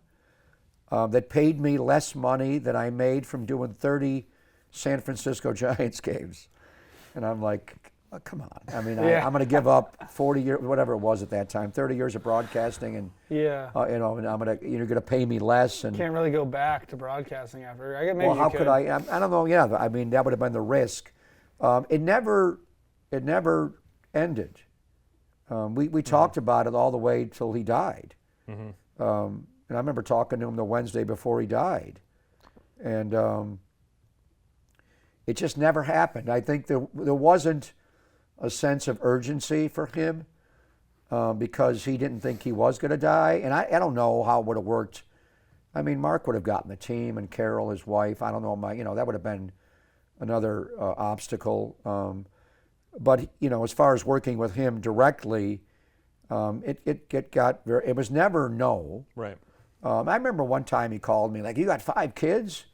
that paid me less money than I made from doing 30 San Francisco Giants games. And I'm like, come on. I mean, Yeah. I'm going to give up 40 years, whatever it was at that time, 30 years of broadcasting, and Yeah. and you're going to pay me less, and Can't really go back to broadcasting after. I guess maybe well, how you could I? I don't know. Yeah, I mean, that would have been the risk. It never ended. We talked about it all the way till he died, and I remember talking to him the Wednesday before he died, and it just never happened. I think there wasn't a sense of urgency for him because he didn't think he was going to die. And I don't know how it would have worked. I mean, Mark would have gotten the team, and Carol, his wife. I don't know, that would have been another obstacle. But as far as working with him directly, it was never no. Right. I remember one time he called me like, "You got 5 kids?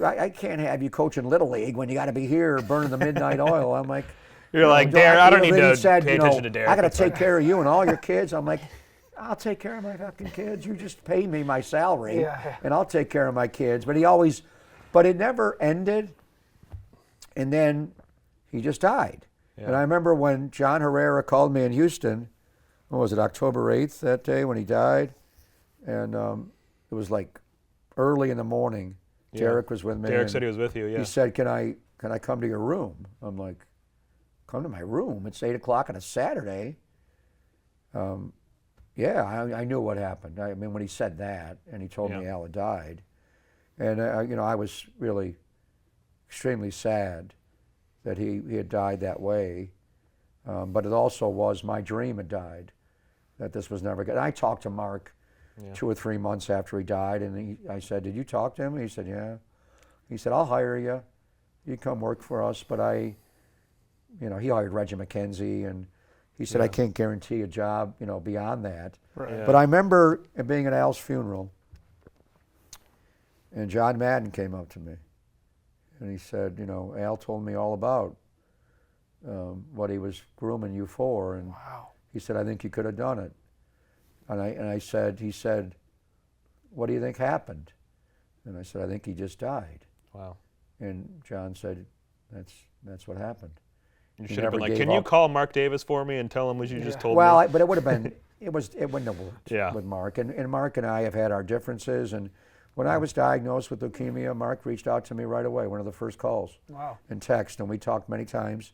I can't have you coaching Little League when you got to be here burning the midnight oil." I'm like, You're like, Darren, I don't need to said, pay attention to Darren. I got to take care of you and all your kids. I'm like, I'll take care of my fucking kids. You just pay me my salary, and I'll take care of my kids. But it never ended. And then he just died. Yeah. And I remember when John Herrera called me in Houston, what was it, October 8th that day when he died? And it was like early in the morning. Yeah. Derek was with me. Derek said he was with you, yeah. He said, can I come to your room? I'm like, come to my room? It's 8 o'clock on a Saturday. Yeah, I knew what happened. I mean, when he said that, and he told me Al had died, and I was really extremely sad that he had died that way. But it also was my dream had died, that this was never good. I talked to Mark 2 or 3 months after he died, and I said, "Did you talk to him?" He said, "Yeah." He said, "I'll hire you. You come work for us." But he hired Reggie McKenzie, and he said, "I can't guarantee a job, beyond that." Right. Yeah. But I remember being at Al's funeral, and John Madden came up to me, and he said, "Al told me all about what he was grooming you for, and he said, I think you could have done it." And he said, "What do you think happened?" And I said, "I think he just died." Wow. And John said, "That's what happened." You should have been like, "Can you call Mark Davis for me and tell him what you just told me?" Well, but it would have been, it wouldn't have worked Yeah. with Mark. And Mark and I have had our differences. And when I was diagnosed with leukemia, Mark reached out to me right away, one of the first calls. Wow. And text, and we talked many times.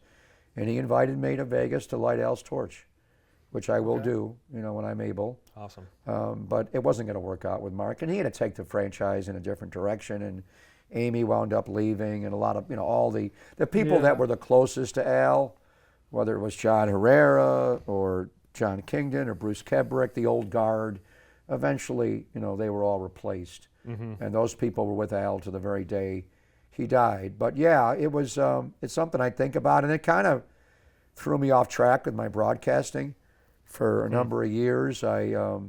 And he invited me to Vegas to light Al's torch, which I will do, when I'm able. Awesome. But it wasn't going to work out with Mark. And he had to take the franchise in a different direction. And Amy wound up leaving, and a lot of, all the people that were the closest to Al, whether it was John Herrera or John Kingdon or Bruce Kebrick, the old guard, eventually, they were all replaced. Mm-hmm. And those people were with Al to the very day he died. But yeah, it was, it's something I think about, and it kind of threw me off track with my broadcasting for a number of years. I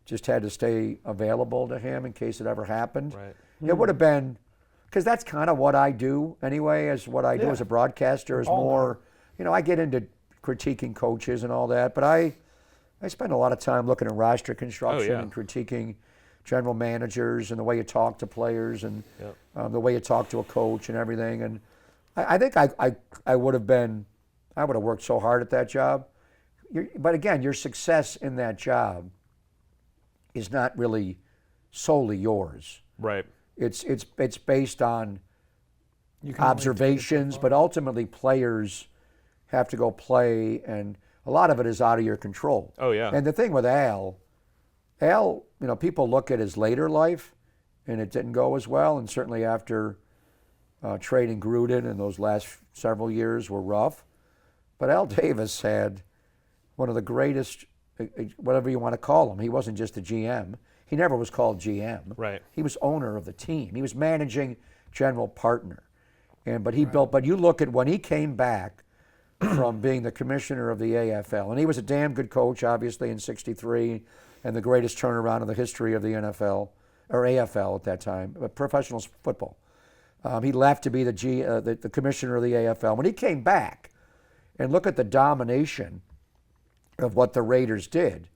just had to stay available to him in case it ever happened. Right. It would have been, because that's kind of what I do anyway, as what I do as a broadcaster is more, I get into critiquing coaches and all that, but I spend a lot of time looking at roster construction and critiquing general managers and the way you talk to players and the way you talk to a coach and everything. And I think I would have worked so hard at that job. But again, your success in that job is not really solely yours. Right. It's based on observations, but ultimately players have to go play, and a lot of it is out of your control. Oh, yeah. And the thing with Al, people look at his later life, and it didn't go as well, and certainly after trading Gruden and those last several years were rough. But Al Davis had one of the greatest, whatever you want to call him. He wasn't just a GM. He never was called GM. Right. He was owner of the team. He was managing general partner. But you look at when he came back from being the commissioner of the AFL, and he was a damn good coach, obviously, in '63, and the greatest turnaround in the history of the NFL, or AFL at that time, professional football. He left to be the commissioner of the AFL. When he came back, and look at the domination of what the Raiders did,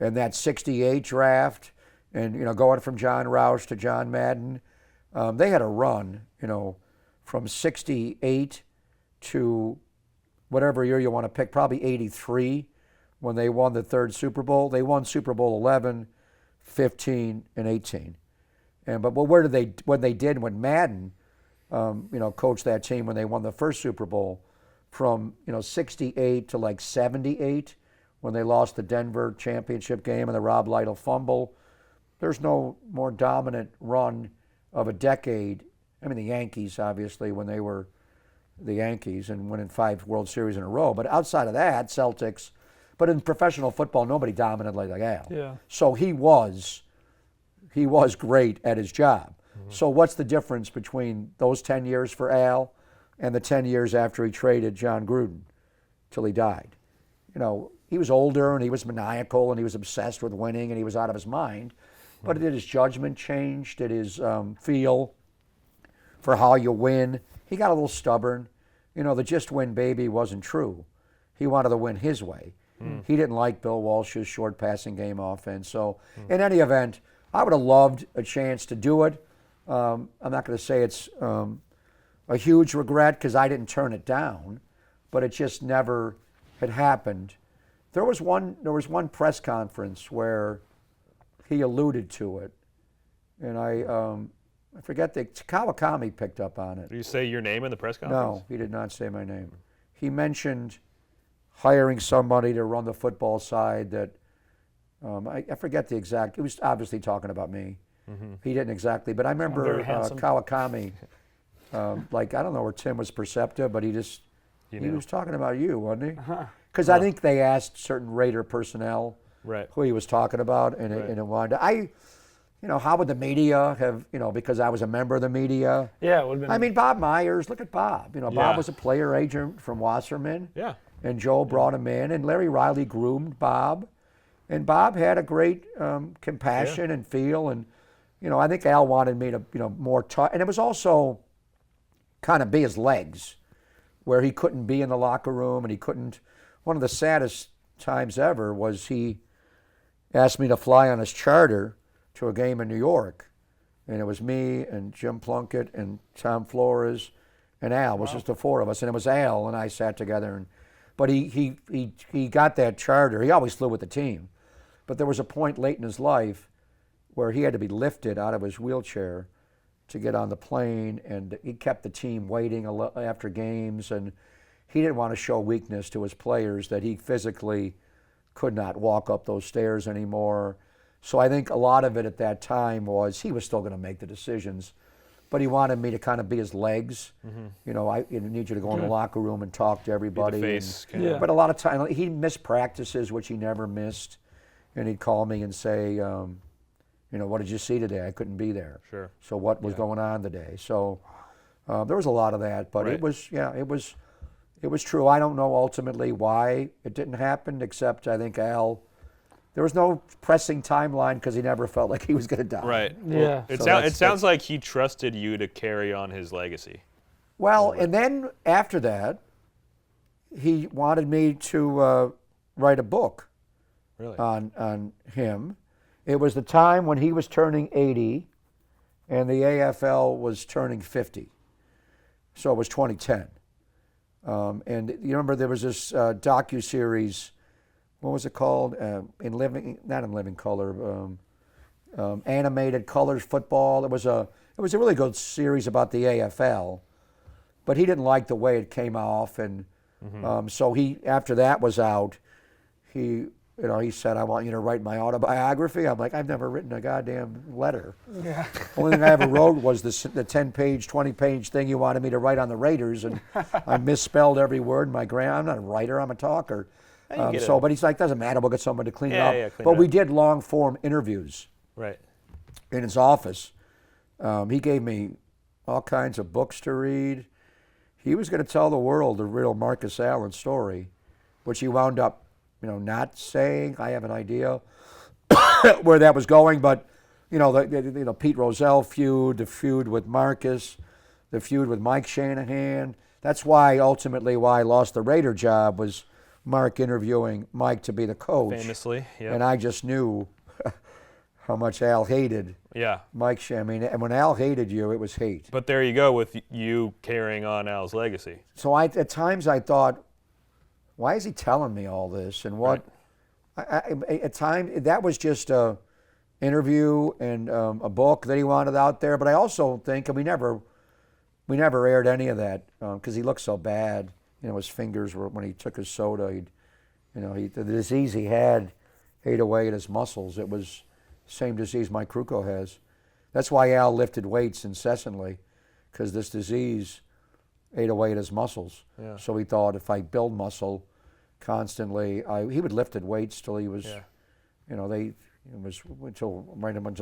and that '68 draft, and going from John Roush to John Madden, they had a run, from '68 to whatever year you want to pick, probably 83 when they won the third Super Bowl. They won Super Bowl 11, 15, and 18. But where did they, when Madden, coached that team when they won the first Super Bowl from, 68 to like 78 when they lost the Denver championship game and the Rob Lytle fumble. There's no more dominant run of a decade. I mean, the Yankees, obviously, when they were the Yankees and winning 5 World Series in a row. But outside of that, Celtics. But in professional football, nobody dominated like Al. Yeah. So he was great at his job. Mm-hmm. So what's the difference between those 10 years for Al and the 10 years after he traded John Gruden till he died? He was older and he was maniacal and he was obsessed with winning and he was out of his mind. But did his judgment change? Did his feel for how you win? He got a little stubborn. The just win baby wasn't true. He wanted to win his way. He didn't like Bill Walsh's short passing game offense. So in any event, I would have loved a chance to do it. I'm not going to say it's a huge regret because I didn't turn it down, but it just never had happened. There was one press conference where he alluded to it, and I forget Kawakami picked up on it. Did you say your name in the press conference? No, he did not say my name. He mentioned hiring somebody to run the football side that I forget the exact. He was obviously talking about me. Mm-hmm. He didn't exactly, but I remember Kawakami. I don't know where Tim was perceptive, but he was talking about you, wasn't he? Because I think they asked certain Raider personnel who he was talking about, and it wanted. How would the media have? Because I was a member of the media. Yeah, it would have been. I mean, Bob Myers. Look at Bob. Bob was a player agent from Wasserman. Yeah. And Joe brought him in, and Larry Riley groomed Bob, and Bob had a great compassion and feel, and I think Al wanted me to more talk, and it was also kind of be his legs, where he couldn't be in the locker room, and he couldn't. One of the saddest times ever was he asked me to fly on his charter to a game in New York, and it was me and Jim Plunkett and Tom Flores and Al. It was just the 4 of us, and it was Al and I sat together. But he got that charter. He always flew with the team, but there was a point late in his life where he had to be lifted out of his wheelchair to get on the plane, and he kept the team waiting after games, and he didn't want to show weakness to his players that he physically could not walk up those stairs anymore. So I think a lot of it at that time was he was still going to make the decisions, but he wanted me to kind of be his legs. Mm-hmm. I need you to go in the locker room and talk to everybody. Be the face. But a lot of times he missed practices, which he never missed, and he'd call me and say, what did you see today? I couldn't be there. Sure. So what was going on today? So there was a lot of that, but it was true. I don't know ultimately why it didn't happen, except I think Al. There was no pressing timeline because he never felt like he was going to die. Right. Yeah. It sounds like he trusted you to carry on his legacy. Well, and then after that, he wanted me to write a book on him. It was the time when he was turning 80 and the AFL was turning 50. So it was 2010. And you remember there was this docuseries. What was it called? Not in living color, animated colors football. It was a really good series about the AFL, but he didn't like the way it came off, and so after that was out, he said, "I want you to write my autobiography." I'm like, I've never written a goddamn letter. Yeah. Only thing I ever wrote was the 10-page, 20-page thing you wanted me to write on the Raiders, and I misspelled every word. I'm not a writer. I'm a talker. But he's like, doesn't matter. We'll get somebody to clean it up. But we did long-form interviews in his office. He gave me all kinds of books to read. He was going to tell the world the real Marcus Allen story, which he wound up, not saying. I have an idea where that was going, but the Pete Rozelle feud, the feud with Marcus, the feud with Mike Shanahan. That's why ultimately I lost the Raider job was Mark interviewing Mike to be the coach. Famously, yeah. And I just knew how much Al hated Mike Shanahan. And when Al hated you, it was hate. But there you go with you carrying on Al's legacy. So at times I thought, why is he telling me all this? And what, at time, that was just a interview and a book that he wanted out there. But I also think, and we never aired any of that because he looked so bad. His fingers were, when he took his soda, the disease he had ate away at his muscles. It was the same disease Mike Krukow has. That's why Al lifted weights incessantly, because this disease ate away at his muscles. Yeah. So he thought, if I build muscle constantly, he would lifted weights till he was, until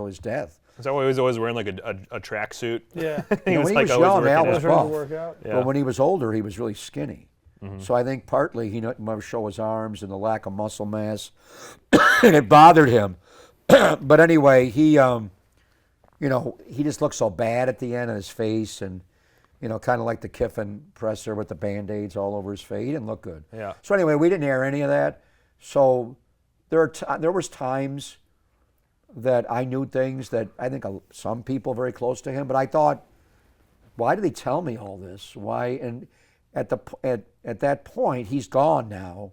his death. Is that why he was always wearing like a tracksuit? Yeah. He was when he like was always young, working Al out. was Trying to buff. work out. Yeah. But when he was older, he was really skinny. So I think partly he didn't want to show his arms and the lack of muscle mass, and it bothered him. But anyway, he just looked so bad at the end of his face, and kind of like the Kiffin presser with the Band-Aids all over his face. He didn't look good. Yeah. So anyway, we didn't air any of that. So there was times that I knew things that I think some people very close to him, but I thought, why did he tell me all this? Why? And at that point, he's gone now.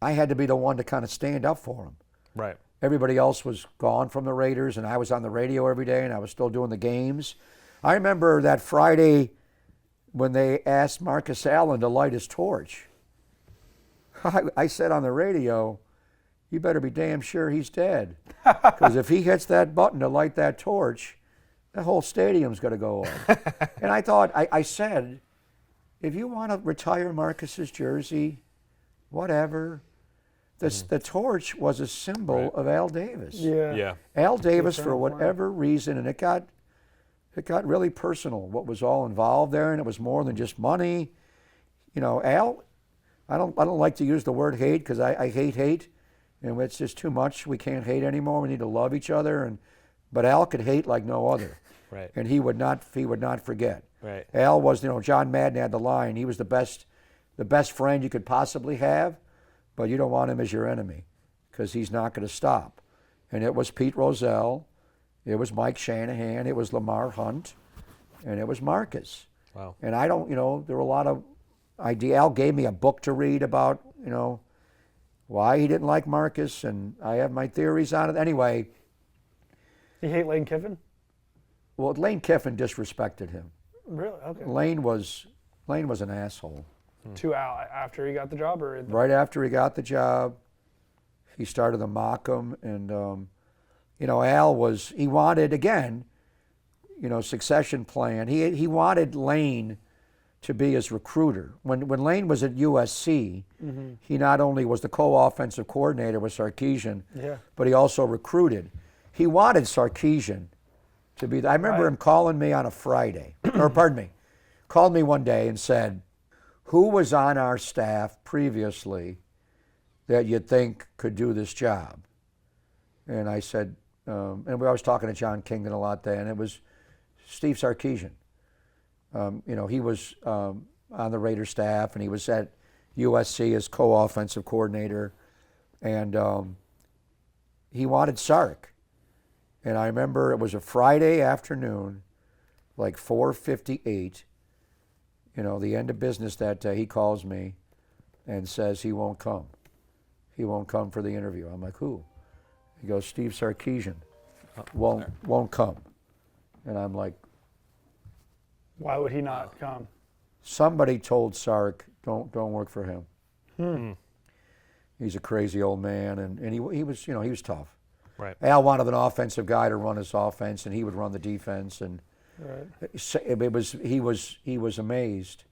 I had to be the one to kind of stand up for him. Right. Everybody else was gone from the Raiders, and I was on the radio every day, and I was still doing the games. I remember that Friday when they asked Marcus Allen to light his torch. I said on the radio, you better be damn sure he's dead. Because if he hits that button to light that torch, the whole stadium's going to go off. And I thought, I said, if you want to retire Marcus's jersey, whatever. The torch was a symbol of Al Davis. Yeah. Al Davis, for whatever reason, and it got really personal, what was all involved there, and it was more than just money. Al, I don't like to use the word hate, because I hate, and it's just too much. We can't hate anymore. We need to love each other, but Al could hate like no other. Right. And he would not forget. Right. Al was, John Madden had the line, he was the best friend you could possibly have, but you don't want him as your enemy, because he's not going to stop. And it was Pete Rozelle, it was Mike Shanahan, it was Lamar Hunt, and it was Marcus. Wow. And I don't, there were a lot of ideas. Al gave me a book to read about, why he didn't like Marcus, and I have my theories on it. Anyway. You hate Lane Kiffin? Well, Lane Kiffin disrespected him. Really? Okay. Lane was an asshole. To Al after he got the job, or Right after he got the job, he started to mock him, and Al he wanted, again, succession plan. He wanted Lane to be his recruiter. When Lane was at USC, he not only was the co-offensive coordinator with Sarkisian, but he also recruited. He wanted Sarkisian to be. I remember him calling me on a Friday, called me one day and said, who was on our staff previously that you'd think could do this job? And I said, and I was talking to John Kingdon a lot then, and it was Steve Sarkisian. He was on the Raiders staff, and he was at USC as co-offensive coordinator, and he wanted Sark. And I remember it was a Friday afternoon, like 4:58, the end of business that day. He calls me and says he won't come. He won't come for the interview. I'm like, who? He goes, Steve Sarkisian won't come. And I'm like, why would he not come? Somebody told Sark, don't work for him. He's a crazy old man, and he was tough. Right. Al wanted an offensive guy to run his offense, and he would run the defense, and he was amazed.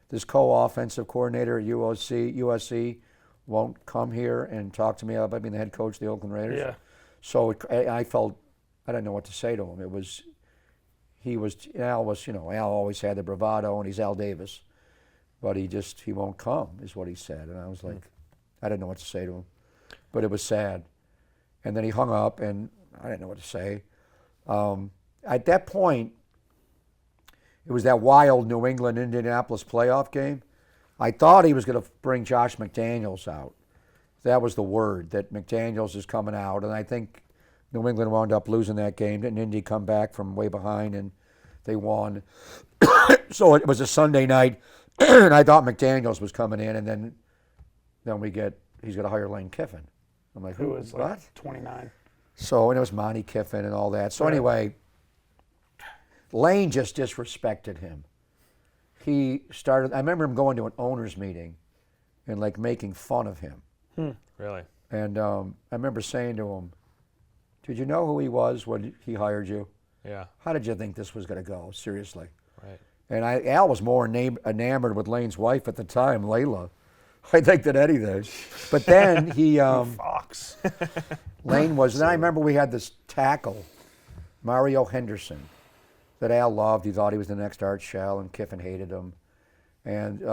This co-offensive coordinator at USC won't come here and talk to me about being the head coach of the Oakland Raiders. Yeah. So I felt I didn't know what to say to him. Al always had the bravado, and he's Al Davis, but he won't come, is what he said. And I was like, I didn't know what to say to him, but it was sad. And then he hung up, and I didn't know what to say. At that point, it was that wild New England-Indianapolis playoff game. I thought he was going to bring Josh McDaniels out. That was the word, that McDaniels is coming out. And I think New England wound up losing that game. Didn't Indy come back from way behind, and they won? So it was a Sunday night and I thought McDaniels was coming in, and then he's going to hire Lane Kiffin. I'm like, Who who was what? like 29. So, and it was Monty Kiffin and all that. So Right. anyway, Lane just disrespected him. I remember him going to an owner's meeting and like making fun of him. Really? And I remember saying to him, did you know who he was when he hired you? Yeah. How did you think this was going to go? Seriously. Right. And Al was more enamored with Lane's wife at the time, Layla, I think, than anything. But then Fox. Lane was, and I remember we had this tackle, Mario Henderson, that Al loved. He thought he was the next Art Shell, and Kiffin hated him. And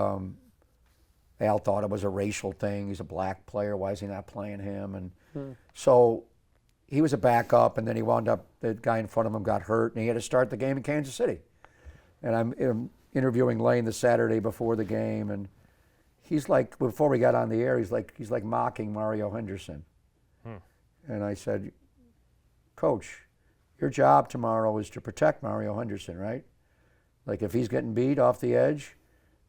Al thought it was a racial thing. He's a black player. Why is he not playing him? And so he was a backup, and then he wound up, the guy in front of him got hurt, and he had to start the game in Kansas City. And I'm interviewing Lane the Saturday before the game, and he's like, before we got on the air, he's like mocking Mario Henderson. And I said, Coach, your job tomorrow is to protect Mario Henderson, right? Like if he's getting beat off the edge,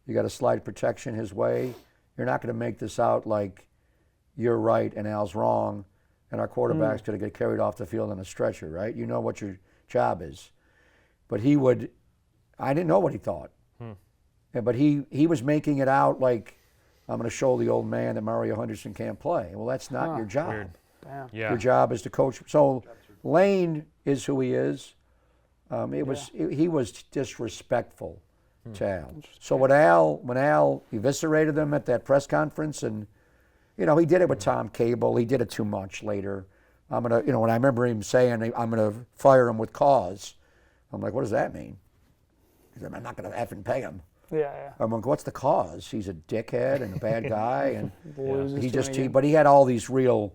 you got to slide protection his way. You're not going to make this out like you're right and Al's wrong, and our quarterback's going to get carried off the field on a stretcher, right? You know what your job is. But I didn't know what he thought. But he was making it out like, I'm going to show the old man that Mario Henderson can't play. Well, that's not your job. Weird. Damn. Yeah. Your job is to coach. So Lane is who he is. He was disrespectful to Al. So when Al eviscerated him at that press conference, and he did it with Tom Cable. He did it too much later. When I remember him saying, I'm gonna fire him with cause. I'm like, what does that mean? He said, I'm not gonna effing pay him. Yeah. I'm like, what's the cause? He's a dickhead and a bad guy, and Loses too many but he had all these real,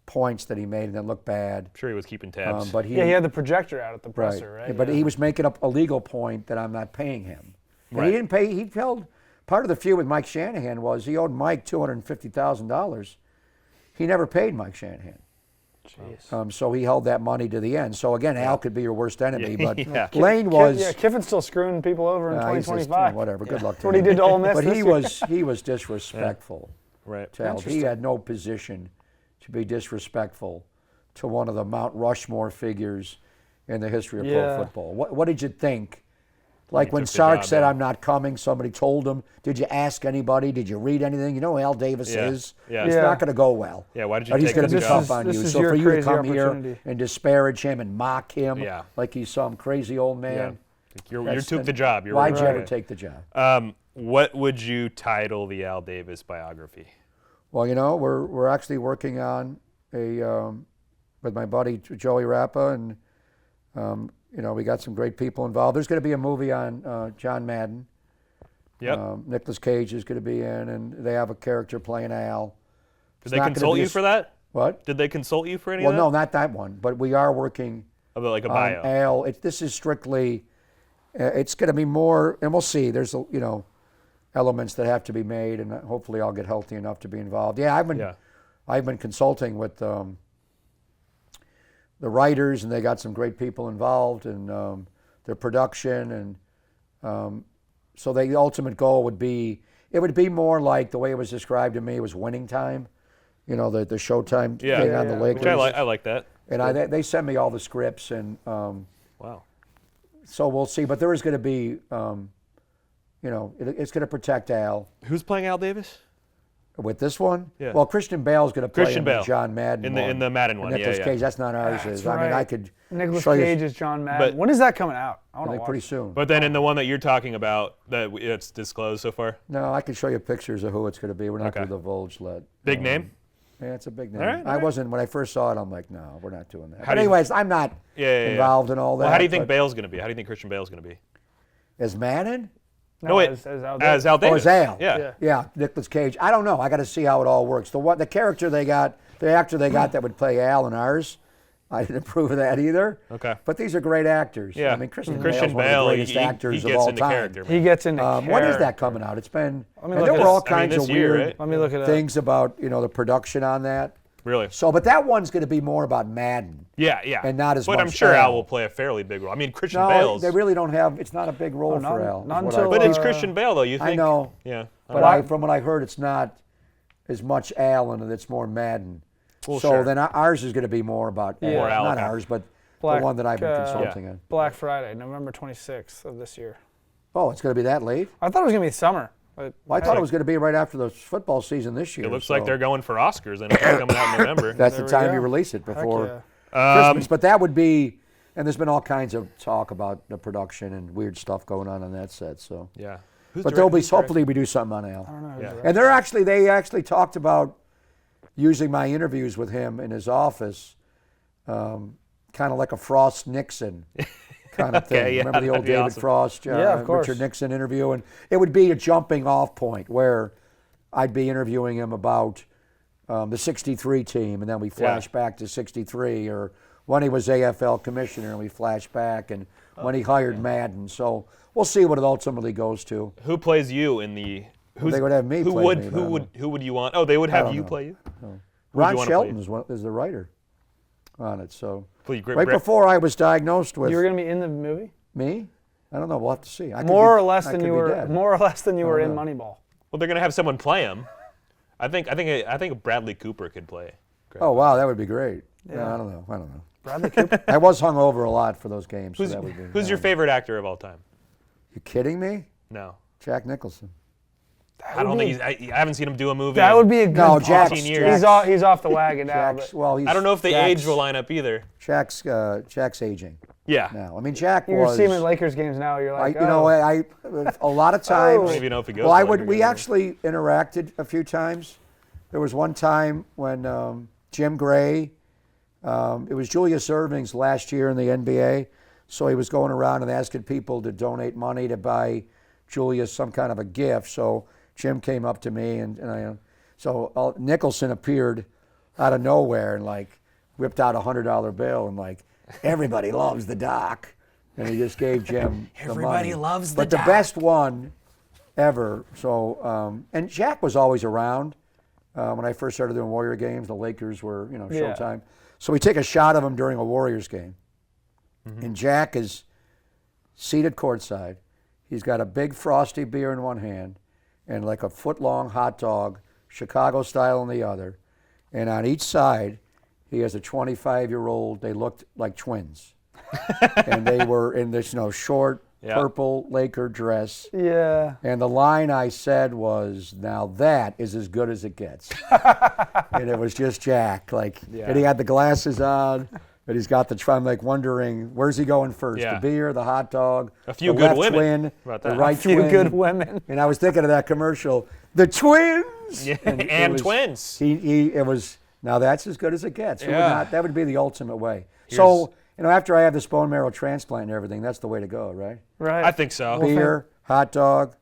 points that he made and then looked bad. I'm sure he was keeping tabs. But he had the projector out at the presser, right? But he was making up a legal point that I'm not paying him. And Right. he didn't pay. He held part of the feud with Mike Shanahan was he owed Mike $250,000. He never paid Mike Shanahan. Jeez. So he held that money to the end. So again, Al could be your worst enemy, but Yeah. Lane was. Kiffin's still screwing people over in he's just, 2025. whatever. Good luck to That's what he him. did to Ole Miss But this year. he was disrespectful Right. to Al. He Interesting. had no position to be disrespectful to one of the Mount Rushmore figures in the history of pro football. What did you think? Like when took the Sark job, said, yeah. I'm not coming, somebody told him, did you ask anybody? Did you read anything? You know who Al Davis Yeah. is? Yeah. It's Yeah. not going to go well. Yeah, why did you But he's take going to the be job? tough on This you. is So your for you to crazy come here opportunity. and disparage him and mock him Yeah. like he's some crazy old Yeah. man, You took the job. You're why'd right. you ever take the job? What would you title the Al Davis biography? Well, we're actually working on with my buddy Joey Rappa, and we got some great people involved. There's going to be a movie on John Madden. Yep. Nicolas Cage is going to be in, and they have a character playing Al. Did they consult you for that? What? Did they consult you for any Well, of that? no, not that one. But we are working About like a on bio. Al. This is strictly. It's going to be more, and we'll see. There's elements that have to be made, and hopefully I'll get healthy enough to be involved. Yeah, I've been consulting with the writers, and they got some great people involved in their production, and so the ultimate goal would be more like the way it was described to me was Winning Time, the Showtime thing on the Lakers. Which I like that. And they sent me all the scripts, and Wow. so we'll see. But there is going to be, it's going to protect Al. Who's playing Al Davis? With this one? Yeah. Well, Christian Bale's going to play Christian him in Bale. John Madden In the Madden one, Nicolas yeah. Cage, that's not ours. That's I mean, right. I could Nicolas show Cage you is John Madden. But- When is that coming out? I I want to think watch pretty it. soon. But then in the one that you're talking about, that it's disclosed so far, No, I can show you pictures of who it's going to be. We're not Okay. going to divulge that. big name. Yeah, it's a big name. All right, all I right. wasn't, when I first saw it, I'm like, no, we're not doing that. How But do you- anyways, I'm not involved in all that. Well, how do you think but Bale's going to be? How do you think Christian Bale's going to be? As Madden? No, wait. As Al As Davis. Al Davis. as Al. Yeah. Yeah, Nicolas Cage. I don't know. I got to see how it all works. The character they got, the actor they got that would play Al in ours, I didn't approve of that either. Okay. But these are great actors. Yeah. I mean, Christian Bale, Bale's one of the greatest he actors of gets all into time. character. He gets into When is that character. coming out? It's been. Let me And look there at were all this. I mean, kinds this of year, weird right? Let me look it up. things about the production on that. Really? So, but that one's going to be more about Madden. Yeah, yeah. And not as but much I'm sure Al Al. will play a fairly big role. I mean, Christian No, Bale's. they really don't have. It's not a big role not- for Al. not is what until, I but think. it's Christian Bale, though. You think? I know. Yeah. But from what I heard, it's not as much Al, and it's more Madden. Well, so sure. then ours is going to be more about Al. More Al, Not okay. ours, but Black, the one that I've been consulting on. Black Friday, November 26th of this year. Oh, it's going to be that late? I thought it was gonna be summer. But Well, I thought it was going to be right after the football season this year. It looks so like they're going for Oscars, and it's coming out in November. That's There the we time go. you release it Heck before yeah. Christmas. But that would be, and there's been all kinds of talk about the production and weird stuff going on that set. So, Yeah. but there'll be hopefully we do something on Al. I don't know. who Yeah. directed And they actually talked about using my interviews with him in his office, kind of like a Frost Nixon kind of thing. Okay, yeah, Remember the old that'd be David awesome. Frost, Yeah, of course. Richard Nixon interview, and it would be a jumping off point where I'd be interviewing him about the '63 team, and then we flash back to '63, or when he was AFL commissioner, and we flash back, and when he hired Madden. So we'll see what it ultimately goes to. Who plays you in the? They would have me Who play would? me, but I Who don't would? Who would you want? Oh, they would have don't you know. play you. Ron wanna Shelton is the writer on it. So Please, great, right before I was diagnosed with You were gonna be in the movie. me, I don't know. We'll have to see. I could More be- or less I than could you be were. dead. More or less than you were in know. Moneyball. Well, they're gonna have someone play him. I think Bradley Cooper could play. Oh wow, that would be great. Yeah. I don't know. Bradley Cooper. I was hung over a lot for those games. So that would be, Who's your favorite actor of all time? You kidding me? No. Jack Nicholson. I don't think I haven't seen him do a movie. That in would be a good. No, pop. Jack's- 15 years. He's off the wagon now. Jack's, But well, he's, I don't know if the Jack's- age will line up either. Jack's aging Yeah. now. I mean, Jack you was. see him at Lakers games now. You're like, you know, I a lot of I times. don't even know if he goes. Well, to Laker we games. actually interacted a few times. There was one time when Jim Gray, it was Julius Erving's last year in the NBA, so he was going around and asking people to donate money to buy Julius some kind of a gift. So Jim came up to me so Nicholson appeared out of nowhere and like whipped out $100 bill and like, everybody loves the Doc. And he just gave Jim the money. Everybody loves the But the Doc. best one ever. So, and Jack was always around when I first started doing Warrior games. The Lakers were, Yeah. Showtime. So we take a shot of him during a Warriors game. And Jack is seated courtside. He's got a big frosty beer in one hand and like a foot-long hot dog, Chicago style in the other. And on each side, he has a 25-year-old. They looked like twins. And they were in this, short purple Laker dress. yeah. And the line I said was, "Now that is as good as it gets." And it was just Jack, and he had the glasses on, but he's got I'm like wondering, where's he going first? Yeah. The beer, the hot dog, A few the good left women. twin, How about the that? right A few twin. good women. And I was thinking of that commercial, the twins. Yeah, it and was- twins. It was, now that's as good as it gets. Yeah. That would be the ultimate way. So, after I have this bone marrow transplant and everything, that's the way to go, right? Right. I think so. Beer, hot dog,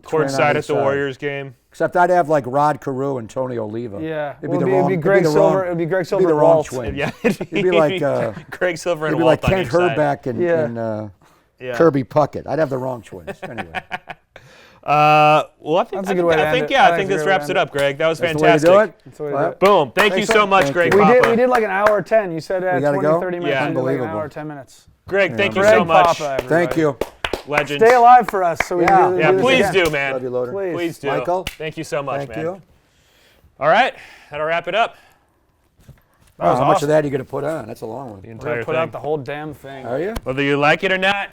twin on Courtside each at the side. Warriors game. Except I'd have like Rod Carew and Tony Oliva. Yeah. It'd Well, be the it'd wrong. be Greg the Silver. wrong- It'd be Greg it'd Silver. be the wrong Walt. twin. Yeah, It'd be like Greg Silver and it'd be Walt like on Kent each side. Herbeck and, Yeah. and Yeah. Kirby Puckett. I'd have the wrong twins. Anyway, Well, I think That's a good way to end it. I I think think this a good way to wraps end it it. up, Greg. That was that's fantastic. the way to do it. That's the way to Well, do it. Boom. Thank you Thanks so so- much, thank Greg you. Papa. We did like an hour 10. You said We gotta 20, go? 30 minutes. Yeah. We did like an Unbelievable. hour, 10 minutes. Greg, thank you Greg so much. Papa, everybody. Thank you. Legends. Stay alive for us so we Yeah. can do Yeah, this please again. do, man. Love you, Loder. Please do. Michael? Thank you so much, Thank man. you. All right, that'll wrap it up. That was How much awesome. of that are you going to put on? That's a long one. The We're entire gonna put thing. out the whole damn thing. Are you? Whether you like it or not.